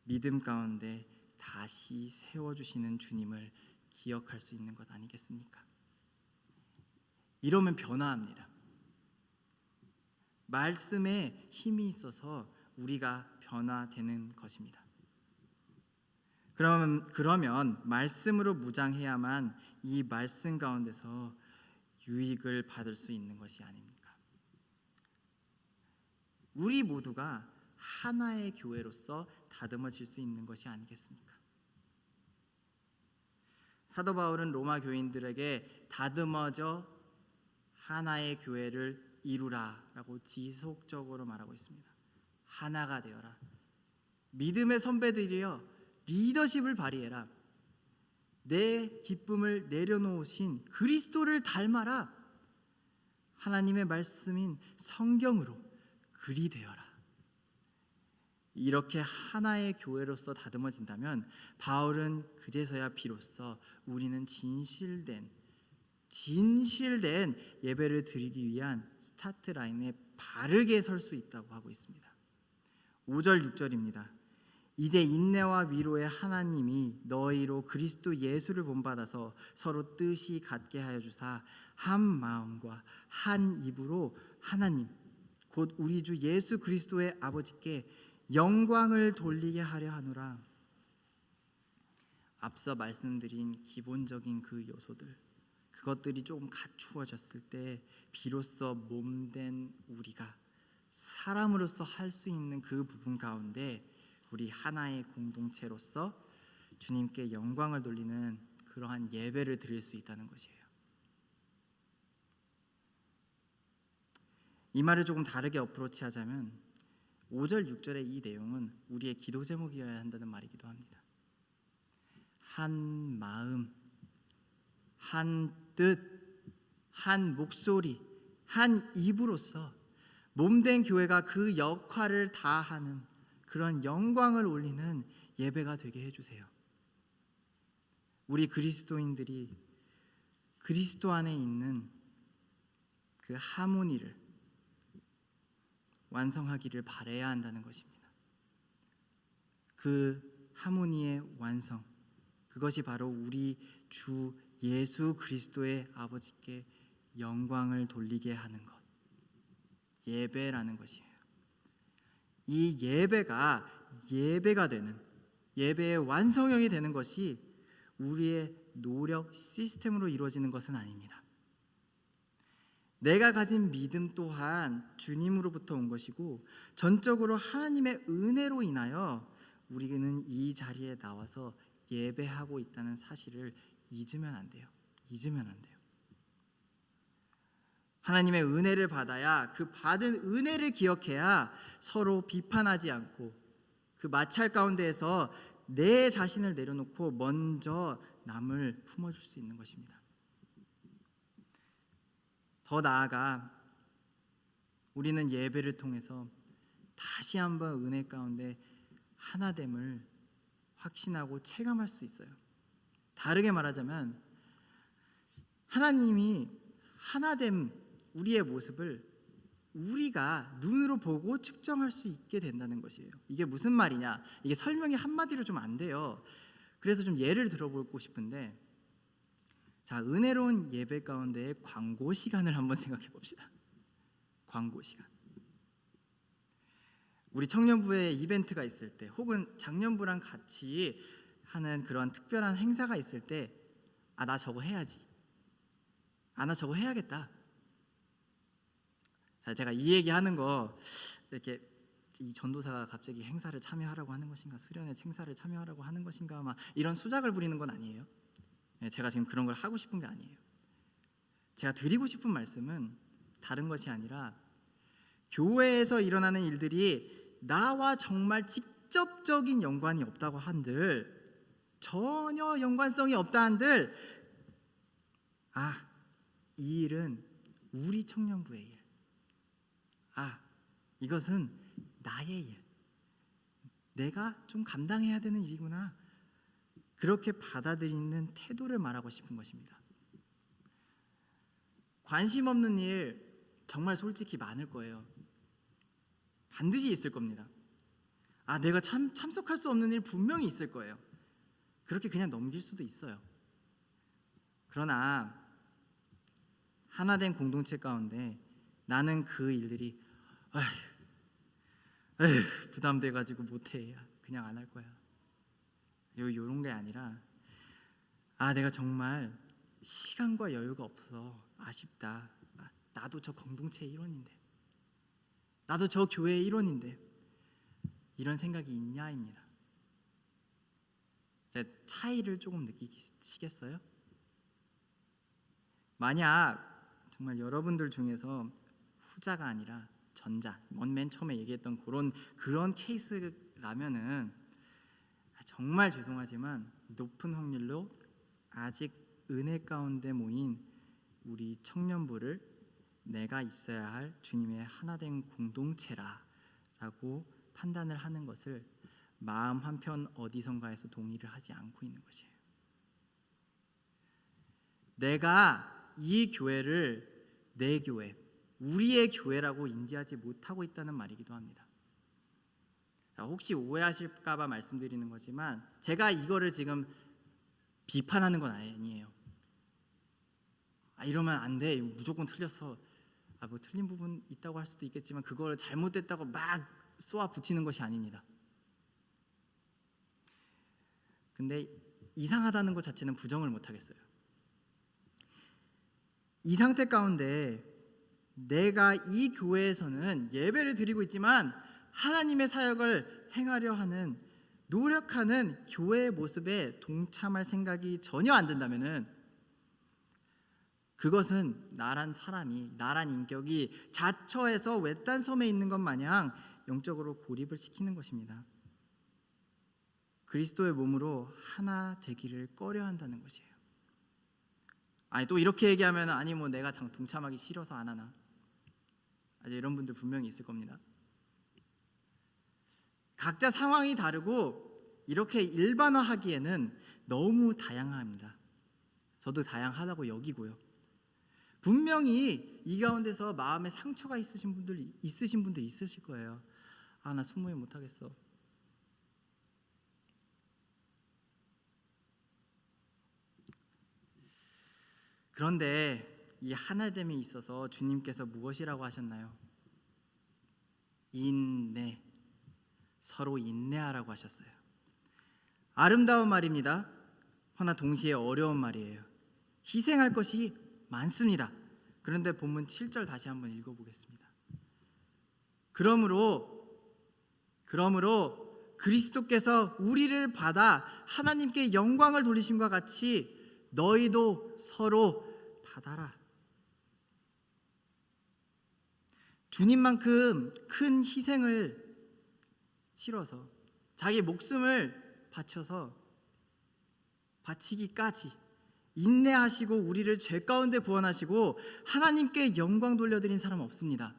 Speaker 4: 믿음 가운데 다시 세워주시는 주님을 기억할 수 있는 것 아니겠습니까? 이러면 변화합니다. 말씀에 힘이 있어서 우리가 변화되는 것입니다. 그러면 말씀으로 무장해야만 이 말씀 가운데서 유익을 받을 수 있는 것이 아닙니까? 우리 모두가 하나의 교회로서 다듬어질 수 있는 것이 아니겠습니까? 사도 바울은 로마 교인들에게 다듬어져 하나의 교회를 이루라라고 지속적으로 말하고 있습니다. 하나가 되어라. 믿음의 선배들이여, 리더십을 발휘해라. 내 기쁨을 내려놓으신 그리스도를 닮아라. 하나님의 말씀인 성경으로 그리 되어라. 이렇게 하나의 교회로서 다듬어진다면 바울은 그제서야 비로소 우리는 진실된 예배를 드리기 위한 스타트 라인에 바르게 설 수 있다고 하고 있습니다. 5절 6절입니다. 이제 인내와 위로의 하나님이 너희로 그리스도 예수를 본받아서 서로 뜻이 같게 하여 주사 한 마음과 한 입으로 하나님 곧 우리 주 예수 그리스도의 아버지께 영광을 돌리게 하려 하노라. 앞서 말씀드린 기본적인 그 요소들, 그것들이 조금 갖추어졌을 때 비로소 몸된 우리가 사람으로서 할 수 있는 그 부분 가운데 우리 하나의 공동체로서 주님께 영광을 돌리는 그러한 예배를 드릴 수 있다는 것이에요. 이 말을 조금 다르게 어프로치하자면 5절 6절의 이 내용은 우리의 기도 제목이어야 한다는 말이기도 합니다. 한 마음, 한 뜻, 한 목소리, 한 입으로서 몸된 교회가 그 역할을 다하는 그런 영광을 올리는 예배가 되게 해주세요. 우리 그리스도인들이 그리스도 안에 있는 그 하모니를 완성하기를 바라야 한다는 것입니다. 그 하모니의 완성, 그것이 바로 우리 주 예수 그리스도의 아버지께 영광을 돌리게 하는 것, 예배라는 것이에요. 이 예배가 되는, 예배의 완성형이 되는 것이 우리의 노력 시스템으로 이루어지는 것은 아닙니다. 내가 가진 믿음 또한 주님으로부터 온 것이고 전적으로 하나님의 은혜로 인하여 우리는 이 자리에 나와서 예배하고 있다는 사실을 잊으면 안 돼요. 하나님의 은혜를 받아야, 그 받은 은혜를 기억해야 서로 비판하지 않고 그 마찰 가운데에서 내 자신을 내려놓고 먼저 남을 품어줄 수 있는 것입니다. 더 나아가 우리는 예배를 통해서 다시 한번 은혜 가운데 하나됨을 확신하고 체감할 수 있어요. 다르게 말하자면 하나님이 하나됨, 우리의 모습을 우리가 눈으로 보고 측정할 수 있게 된다는 것이에요. 이게 무슨 말이냐? 이게 설명이 한마디로 좀 안 돼요. 그래서 좀 예를 들어보고 싶은데, 자, 은혜로운 예배 가운데의 광고 시간을 한번 생각해 봅시다. 광고 시간. 우리 청년부에 이벤트가 있을 때, 혹은 장년부랑 같이 하는 그런 특별한 행사가 있을 때, 아, 나 저거 해야지. 아, 나 저거 해야겠다. 자, 제가 이 얘기하는 거 이렇게 이 전도사가 갑자기 행사를 참여하라고 하는 것인가, 수련회 행사를 참여하라고 하는 것인가, 막 이런 수작을 부리는 건 아니에요. 제가 지금 그런 걸 하고 싶은 게 아니에요. 제가 드리고 싶은 말씀은 다른 것이 아니라 교회에서 일어나는 일들이 나와 정말 직접적인 연관이 없다고 한들, 전혀 연관성이 없다 한들, 아, 이 일은 우리 청년부의 일, 아, 이것은 나의 일, 내가 좀 감당해야 되는 일이구나, 그렇게 받아들이는 태도를 말하고 싶은 것입니다. 관심 없는 일 정말 솔직히 많을 거예요. 반드시 있을 겁니다. 아, 내가 참석할 수 없는 일 분명히 있을 거예요. 그렇게 그냥 넘길 수도 있어요. 그러나 하나된 공동체 가운데 나는 그 일들이 부담돼가지고 못해, 그냥 안 할 거야, 요런 게 아니라, 아, 내가 정말 시간과 여유가 없어서 아쉽다, 나도 저 공동체의 일원인데, 나도 저 교회의 일원인데, 이런 생각이 있냐입니다. 차이를 조금 느끼시겠어요? 만약 정말 여러분들 중에서 후자가 아니라 전자, 맨 처음에 얘기했던 그런 케이스라면은 정말 죄송하지만 높은 확률로 아직 은혜 가운데 모인 우리 청년부를 내가 있어야 할 주님의 하나된 공동체라고 판단을 하는 것을 마음 한편 어디선가에서 동의를 하지 않고 있는 것이에요. 내가 이 교회를 내 교회, 우리의 교회라고 인지하지 못하고 있다는 말이기도 합니다. 혹시 오해하실까봐 말씀드리는 거지만 제가 이거를 지금 비판하는 건 아니에요. 이러면 안 돼, 무조건 틀렸어. 뭐 틀린 부분 있다고 할 수도 있겠지만 그걸 잘못됐다고 막 쏘아 붙이는 것이 아닙니다. 근데 이상하다는 것 자체는 부정을 못 하겠어요. 이 상태 가운데 내가 이 교회에서는 예배를 드리고 있지만 하나님의 사역을 행하려 하는 노력하는 교회의 모습에 동참할 생각이 전혀 안 든다면은 그것은 나란 사람이, 나란 인격이 자처해서 외딴 섬에 있는 것 마냥 영적으로 고립을 시키는 것입니다. 그리스도의 몸으로 하나 되기를 꺼려한다는 것이에요. 또 이렇게 얘기하면 뭐 내가 동참하기 싫어서 안 하나, 이런 분들 분명히 있을 겁니다. 각자 상황이 다르고 이렇게 일반화하기에는 너무 다양합니다. 저도 다양하다고 여기고요. 분명히 이 가운데서 마음에 상처가 있으신 분들 있으실 거예요. 나 순모임 못하겠어. 그런데 이 하나됨에 있어서 주님께서 무엇이라고 하셨나요? 인내, 서로 인내하라고 하셨어요. 아름다운 말입니다. 허나 동시에 어려운 말이에요. 희생할 것이 많습니다. 그런데 본문 7절 다시 한번 읽어보겠습니다. 그러므로 그리스도께서 우리를 받아 하나님께 영광을 돌리심과 같이 너희도 서로 받아라. 주님만큼 큰 희생을 치러서 자기 목숨을 바치기까지 인내하시고 우리를 죄 가운데 구원하시고 하나님께 영광 돌려드린 사람 없습니다.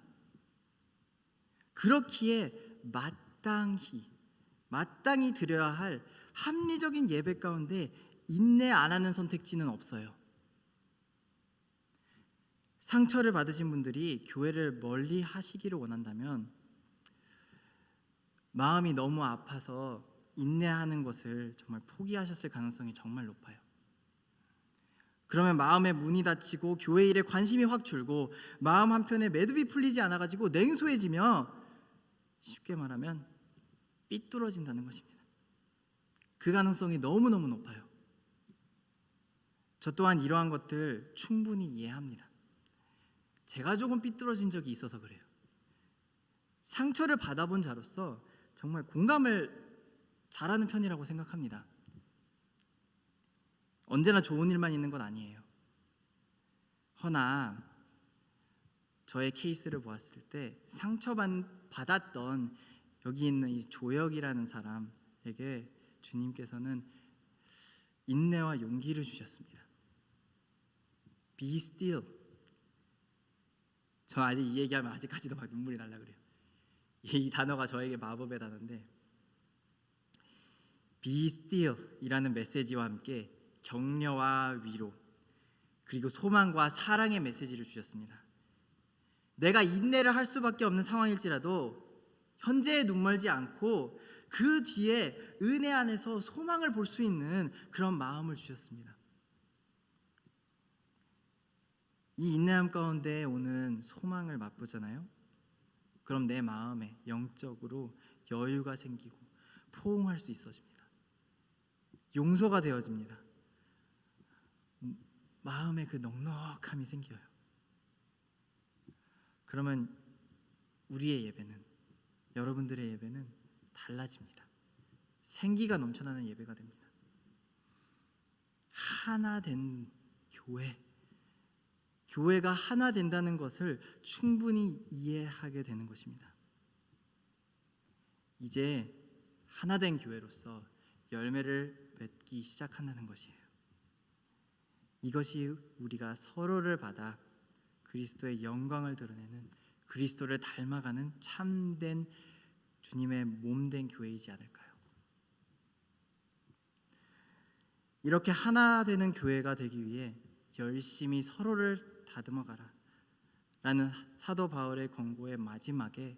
Speaker 4: 그렇기에 마땅히 드려야 할 합리적인 예배 가운데 인내 안 하는 선택지는 없어요. 상처를 받으신 분들이 교회를 멀리 하시기를 원한다면 마음이 너무 아파서 인내하는 것을 정말 포기하셨을 가능성이 정말 높아요. 그러면 마음의 문이 닫히고 교회 일에 관심이 확 줄고 마음 한편에 매듭이 풀리지 않아가지고 냉소해지며 쉽게 말하면 삐뚤어진다는 것입니다. 그 가능성이 너무너무 높아요. 저 또한 이러한 것들 충분히 이해합니다. 제가 조금 삐뚤어진 적이 있어서 그래요. 상처를 받아본 자로서 정말 공감을 잘하는 편이라고 생각합니다. 언제나 좋은 일만 있는 건 아니에요. 허나 저의 케이스를 보았을 때 상처받았던 여기 있는 이 조혁이라는 사람에게 주님께서는 인내와 용기를 주셨습니다. Be still. 저 아직 이 얘기하면 아직까지도 막 눈물이 날라 그래요. 이 단어가 저에게 마법의 단어인데 Be still 이라는 메시지와 함께 격려와 위로 그리고 소망과 사랑의 메시지를 주셨습니다. 내가 인내를 할 수밖에 없는 상황일지라도 현재에 눈멀지 않고 그 뒤에 은혜 안에서 소망을 볼 수 있는 그런 마음을 주셨습니다. 이 인내함 가운데 오는 소망을 맛보잖아요. 그럼 내 마음에 영적으로 여유가 생기고 포옹할 수 있어집니다. 용서가 되어집니다. 마음에 그 넉넉함이 생겨요. 그러면 우리의 예배는, 여러분들의 예배는 달라집니다. 생기가 넘쳐나는 예배가 됩니다. 하나 된 교회가 하나 된다는 것을 충분히 이해하게 되는 것입니다. 이제 하나 된 교회로서 열매를 맺기 시작한다는 것이에요. 이것이 우리가 서로를 받아 그리스도의 영광을 드러내는, 그리스도를 닮아가는 참된 주님의 몸된 교회이지 않을까요? 이렇게 하나 되는 교회가 되기 위해 열심히 서로를 다듬어가라 라는 사도 바울의 권고의 마지막에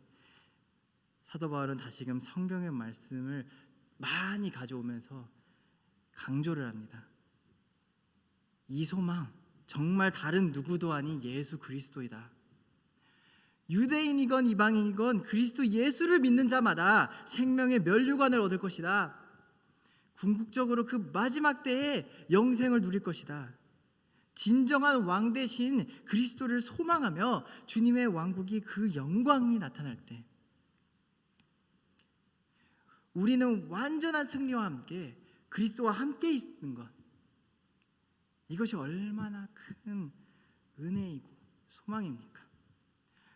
Speaker 4: 사도 바울은 다시금 성경의 말씀을 많이 가져오면서 강조를 합니다. 이 소망 정말 다른 누구도 아닌 예수 그리스도이다. 유대인이건 이방인이건 그리스도 예수를 믿는 자마다 생명의 면류관을 얻을 것이다. 궁극적으로 그 마지막 때에 영생을 누릴 것이다. 진정한 왕 대신 그리스도를 소망하며 주님의 왕국이 그 영광이 나타날 때 우리는 완전한 승리와 함께 그리스도와 함께 있는 것, 이것이 얼마나 큰 은혜이고 소망입니까?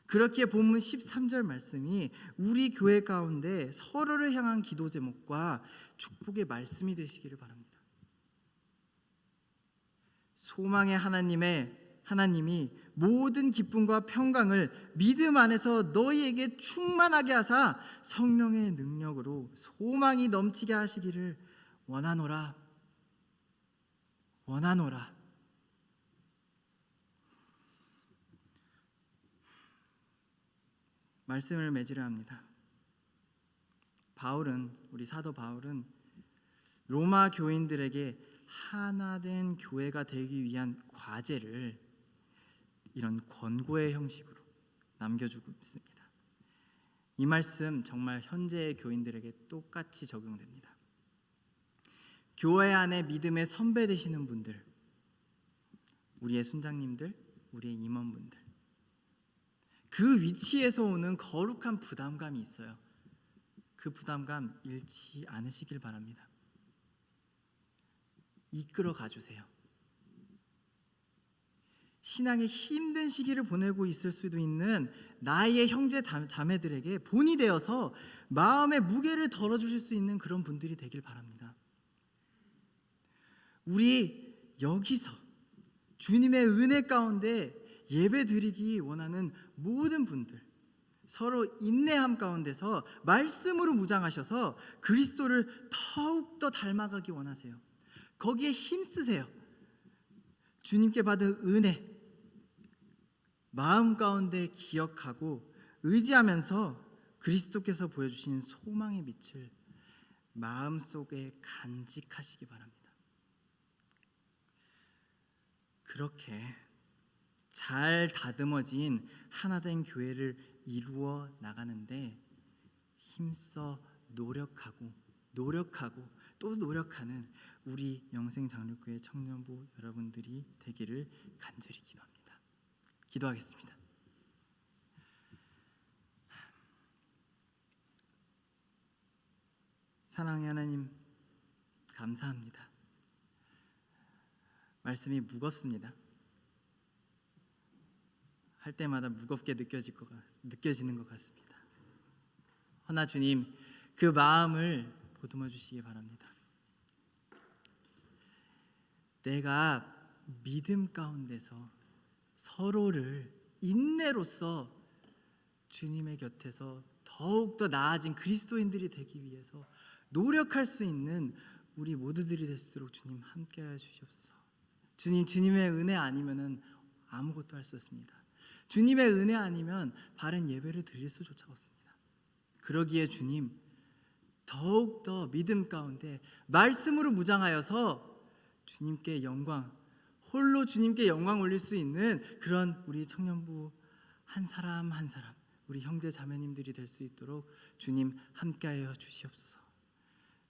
Speaker 4: 그렇기에 본문 13절 말씀이 우리 교회 가운데 서로를 향한 기도 제목과 축복의 말씀이 되시기를 바랍니다. 소망의 하나님이 모든 기쁨과 평강을 믿음 안에서 너희에게 충만하게 하사 성령의 능력으로 소망이 넘치게 하시기를 원하노라. 말씀을 맺으려 합니다. 우리 사도 바울은 로마 교인들에게 하나된 교회가 되기 위한 과제를 이런 권고의 형식으로 남겨주고 있습니다. 이 말씀 정말 현재의 교인들에게 똑같이 적용됩니다. 교회 안에 믿음의 선배 되시는 분들, 우리의 순장님들, 우리의 임원분들, 그 위치에서 오는 거룩한 부담감이 있어요. 그 부담감 잃지 않으시길 바랍니다. 이끌어 가주세요. 신앙의 힘든 시기를 보내고 있을 수도 있는 나의 형제 자매들에게 본이 되어서 마음의 무게를 덜어주실 수 있는 그런 분들이 되길 바랍니다. 우리 여기서 주님의 은혜 가운데 예배 드리기 원하는 모든 분들, 서로 인내함 가운데서 말씀으로 무장하셔서 그리스도를 더욱더 닮아가기 원하세요. 거기에 힘쓰세요. 주님께 받은 은혜 마음 가운데 기억하고 의지하면서 그리스도께서 보여주신 소망의 빛을 마음속에 간직하시기 바랍니다. 그렇게 잘 다듬어진 하나된 교회를 이루어 나가는데 힘써 노력하고 또 노력하는 우리 영생장로교회 청년부 여러분들이 되기를 간절히 기도합니다. 기도하겠습니다. 사랑의 하나님, 감사합니다. 말씀이 무겁습니다. 할 때마다 무겁게 느껴지는 것 같습니다. 허나 주님, 그 마음을 보듬어 주시기 바랍니다. 내가 믿음 가운데서 서로를 인내로써 주님의 곁에서 더욱더 나아진 그리스도인들이 되기 위해서 노력할 수 있는 우리 모두들이 될 수 있도록 주님 함께하여 주시옵소서. 주님, 주님의 은혜 아니면은 아무것도 할 수 없습니다. 주님의 은혜 아니면 바른 예배를 드릴 수조차 없습니다. 그러기에 주님, 더욱더 믿음 가운데 말씀으로 무장하여서 주님께 영광, 홀로 주님께 영광 올릴 수 있는 그런 우리 청년부 한 사람 한 사람, 우리 형제 자매님들이 될 수 있도록 주님 함께하여 주시옵소서.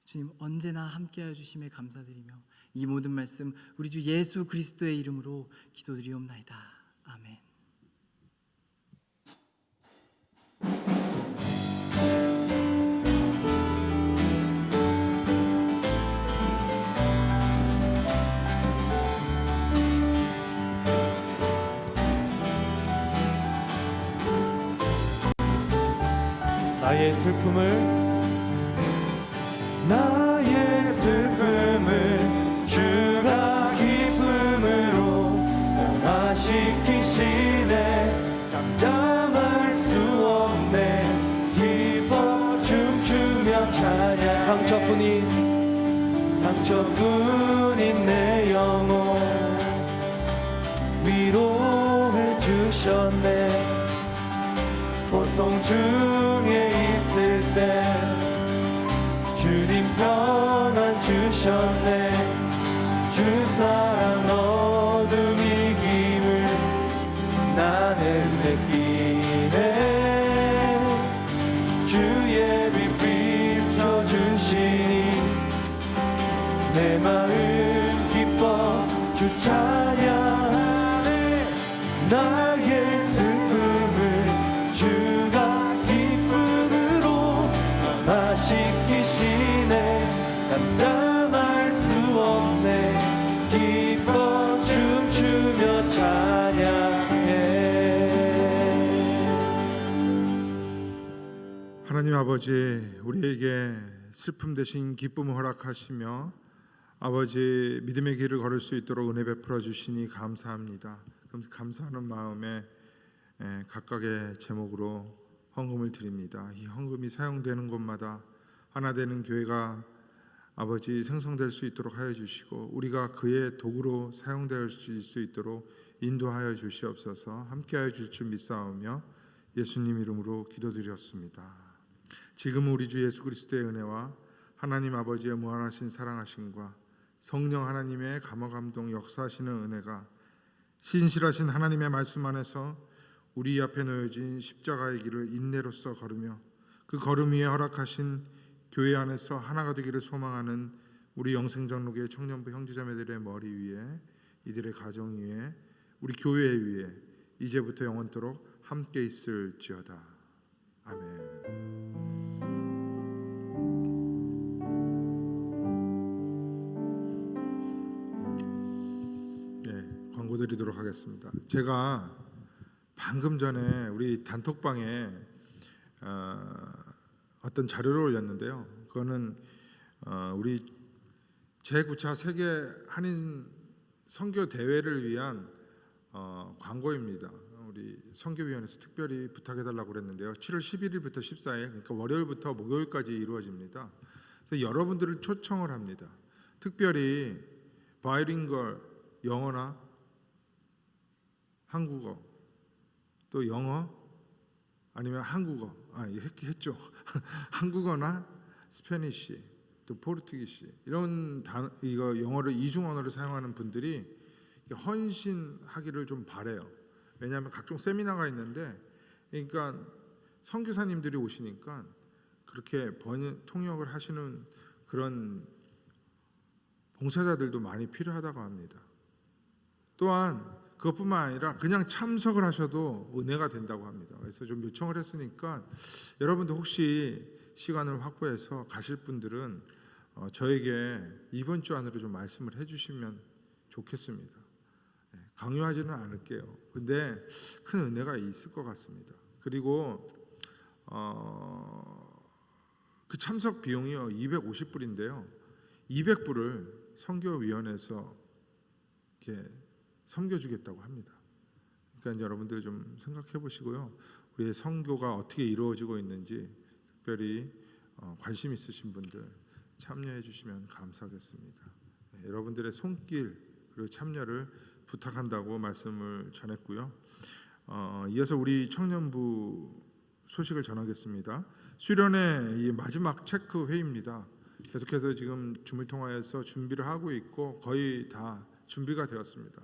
Speaker 4: 주님, 언제나 함께하여 주심에 감사드리며 이 모든 말씀 우리 주 예수 그리스도의 이름으로 기도드리옵나이다. 아멘.
Speaker 1: 나의 슬픔을 주가 기쁨으로 변화시키시네. 잠잠할 수 없네. 기뻐 춤추며 찬양. 상처뿐인 내 영혼 위로해 주셨네. 고통 중에 있을 때 주님 평안 주셨네. 주 사랑 어둠 이김을 나는 느끼네. 주의 빛 비춰주시니 내 마음 기뻐 주 찬양하네. 나의 슬픔을 주가 기쁨으로 변화시키시네. 잠잠할 수 없네. 기뻐 춤추며 찬양해.
Speaker 5: 하나님 아버지, 우리에게 슬픔 대신 기쁨을 허락하시며 아버지 믿음의 길을 걸을 수 있도록 은혜 베풀어 주시니 감사합니다. 감사하는 마음에 각각의 제목으로 헌금을 드립니다. 이 헌금이 사용되는 곳마다 하나 되는 교회가 아버지 생성될 수 있도록 하여 주시고 우리가 그의 도구로 사용될 수 있도록 인도하여 주시옵소서. 함께하여 줄 줄 믿사오며 예수님 이름으로 기도드렸습니다. 지금 우리 주 예수 그리스도의 은혜와 하나님 아버지의 무한하신 사랑하심과 성령 하나님의 감화감동 역사하시는 은혜가 신실하신 하나님의 말씀 안에서 우리 앞에 놓여진 십자가의 길을 인내로써 걸으며 그 걸음 위에 허락하신 교회 안에서 하나가 되기를 소망하는 우리 영생전로교회 청년부 형제자매들의 머리 위에, 이들의 가정 위에, 우리 교회 위에 이제부터 영원토록 함께 있을지어다. 아멘. 광고 드리도록 하겠습니다. 제가 방금 전에 우리 단톡방에 어떤 자료를 올렸는데요. 그거는 우리 제9차 세계 한인 선교 대회를 위한 광고입니다. 우리 선교위원회에서 특별히 부탁해달라고 그랬는데요. 7월 11일부터 14일, 그러니까 월요일부터 목요일까지 이루어집니다. 그래서 여러분들을 초청을 합니다. 특별히 바이링걸 영어나 한국어, 또 영어 아니면 한국어, 했죠. 한국어나 스페니쉬, 또 포르투기시 이런 이거 영어를 이중 언어를 사용하는 분들이 헌신하기를 좀 바래요. 왜냐하면 각종 세미나가 있는데, 그러니까 선교사님들이 오시니까 그렇게 통역을 하시는 그런 봉사자들도 많이 필요하다고 합니다. 또한 그것뿐만 아니라 그냥 참석을 하셔도 은혜가 된다고 합니다. 그래서 좀 요청을 했으니까 여러분들 혹시 시간을 확보해서 가실 분들은 저에게 이번 주 안으로 좀 말씀을 해주시면 좋겠습니다. 강요하지는 않을게요. 근데 큰 은혜가 있을 것 같습니다. 그리고 그 참석 비용이요 250불인데요. 200불을 선교위원회에서 이렇게 섬겨주겠다고 합니다. 그러니까 여러분들 좀 생각해 보시고요. 우리의 선교가 어떻게 이루어지고 있는지 특별히 관심 있으신 분들 참여해 주시면 감사하겠습니다. 여러분들의 손길 그리고 참여를 부탁한다고 말씀을 전했고요. 이어서 우리 청년부 소식을 전하겠습니다. 수련회 이 마지막 체크 회의입니다. 계속해서 지금 줌을 통하여서 준비를 하고 있고 거의 다 준비가 되었습니다.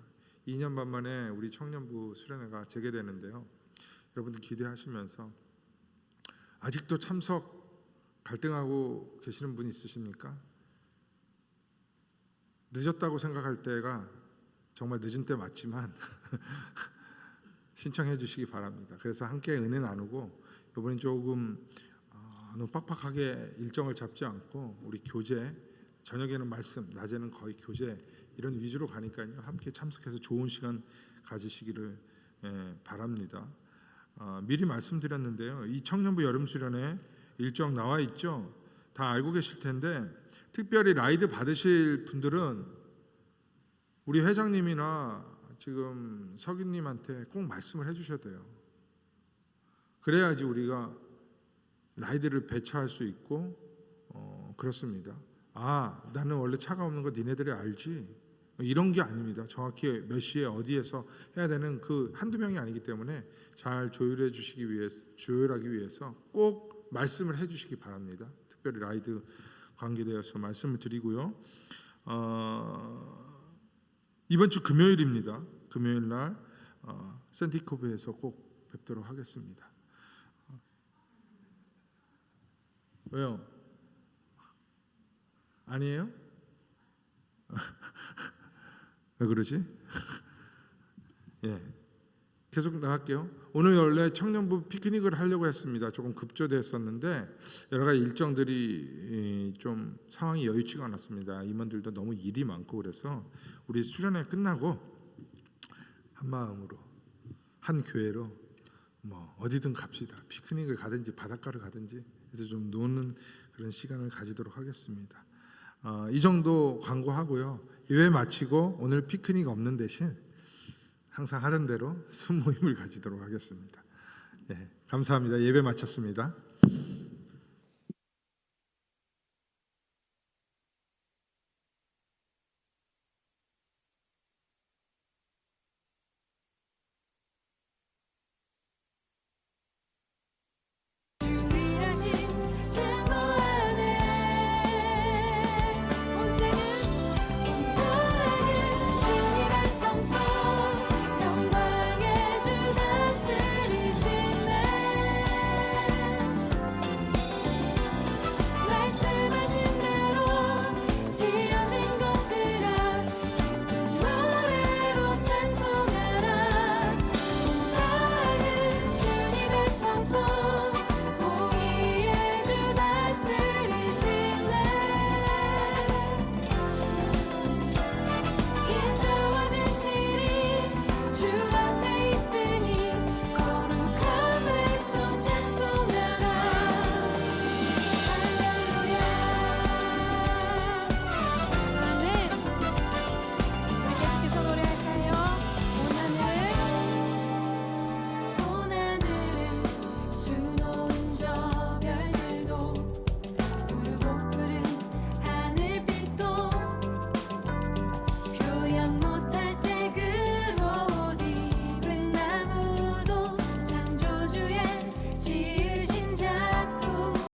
Speaker 5: 2년 반 만에 우리 청년부 수련회가 재개되는데요. 여러분들 기대하시면서 아직도 참석 갈등하고 계시는 분 있으십니까? 늦었다고 생각할 때가 정말 늦은 때 맞지만 신청해 주시기 바랍니다. 그래서 함께 은혜 나누고 이번엔 조금 너무 빡빡하게 일정을 잡지 않고 우리 교제, 저녁에는 말씀, 낮에는 거의 교제 이런 위주로 가니까요. 함께 참석해서 좋은 시간 가지시기를 바랍니다. 미리 말씀드렸는데요. 이 청년부 여름 수련회 일정 나와 있죠. 다 알고 계실 텐데 특별히 라이드 받으실 분들은 우리 회장님이나 지금 석인님한테 꼭 말씀을 해주셔야 돼요. 그래야지 우리가 라이드를 배차할 수 있고 그렇습니다. 아, 나는 원래 차가 없는 거 니네들이 알지? 이런 게 아닙니다. 정확히 몇 시에 어디에서 해야 되는 그 한두 명이 아니기 때문에 잘 조율하기 위해서 꼭 말씀을 해주시기 바랍니다. 특별히 라이드 관계되어서 말씀을 드리고요. 이번 주 금요일입니다. 금요일 날 샌디코브에서 꼭 뵙도록 하겠습니다. 왜요? 아니에요? 왜 그러지? 예, 계속 나갈게요. 오늘 원래 청년부 피크닉을 하려고 했습니다. 조금 급조됐었는데 여러 가지 일정들이 좀 상황이 여의치가 않았습니다. 임원들도 너무 일이 많고 그래서 우리 수련회 끝나고 한 마음으로 한 교회로 뭐 어디든 갑시다. 피크닉을 가든지 바닷가를 가든지 해서 좀 노는 그런 시간을 가지도록 하겠습니다. 이 정도 광고하고요. 예배 마치고 오늘 피크닉 없는 대신 항상 하던 대로 순모임을 가지도록 하겠습니다. 예, 감사합니다. 예배 마쳤습니다.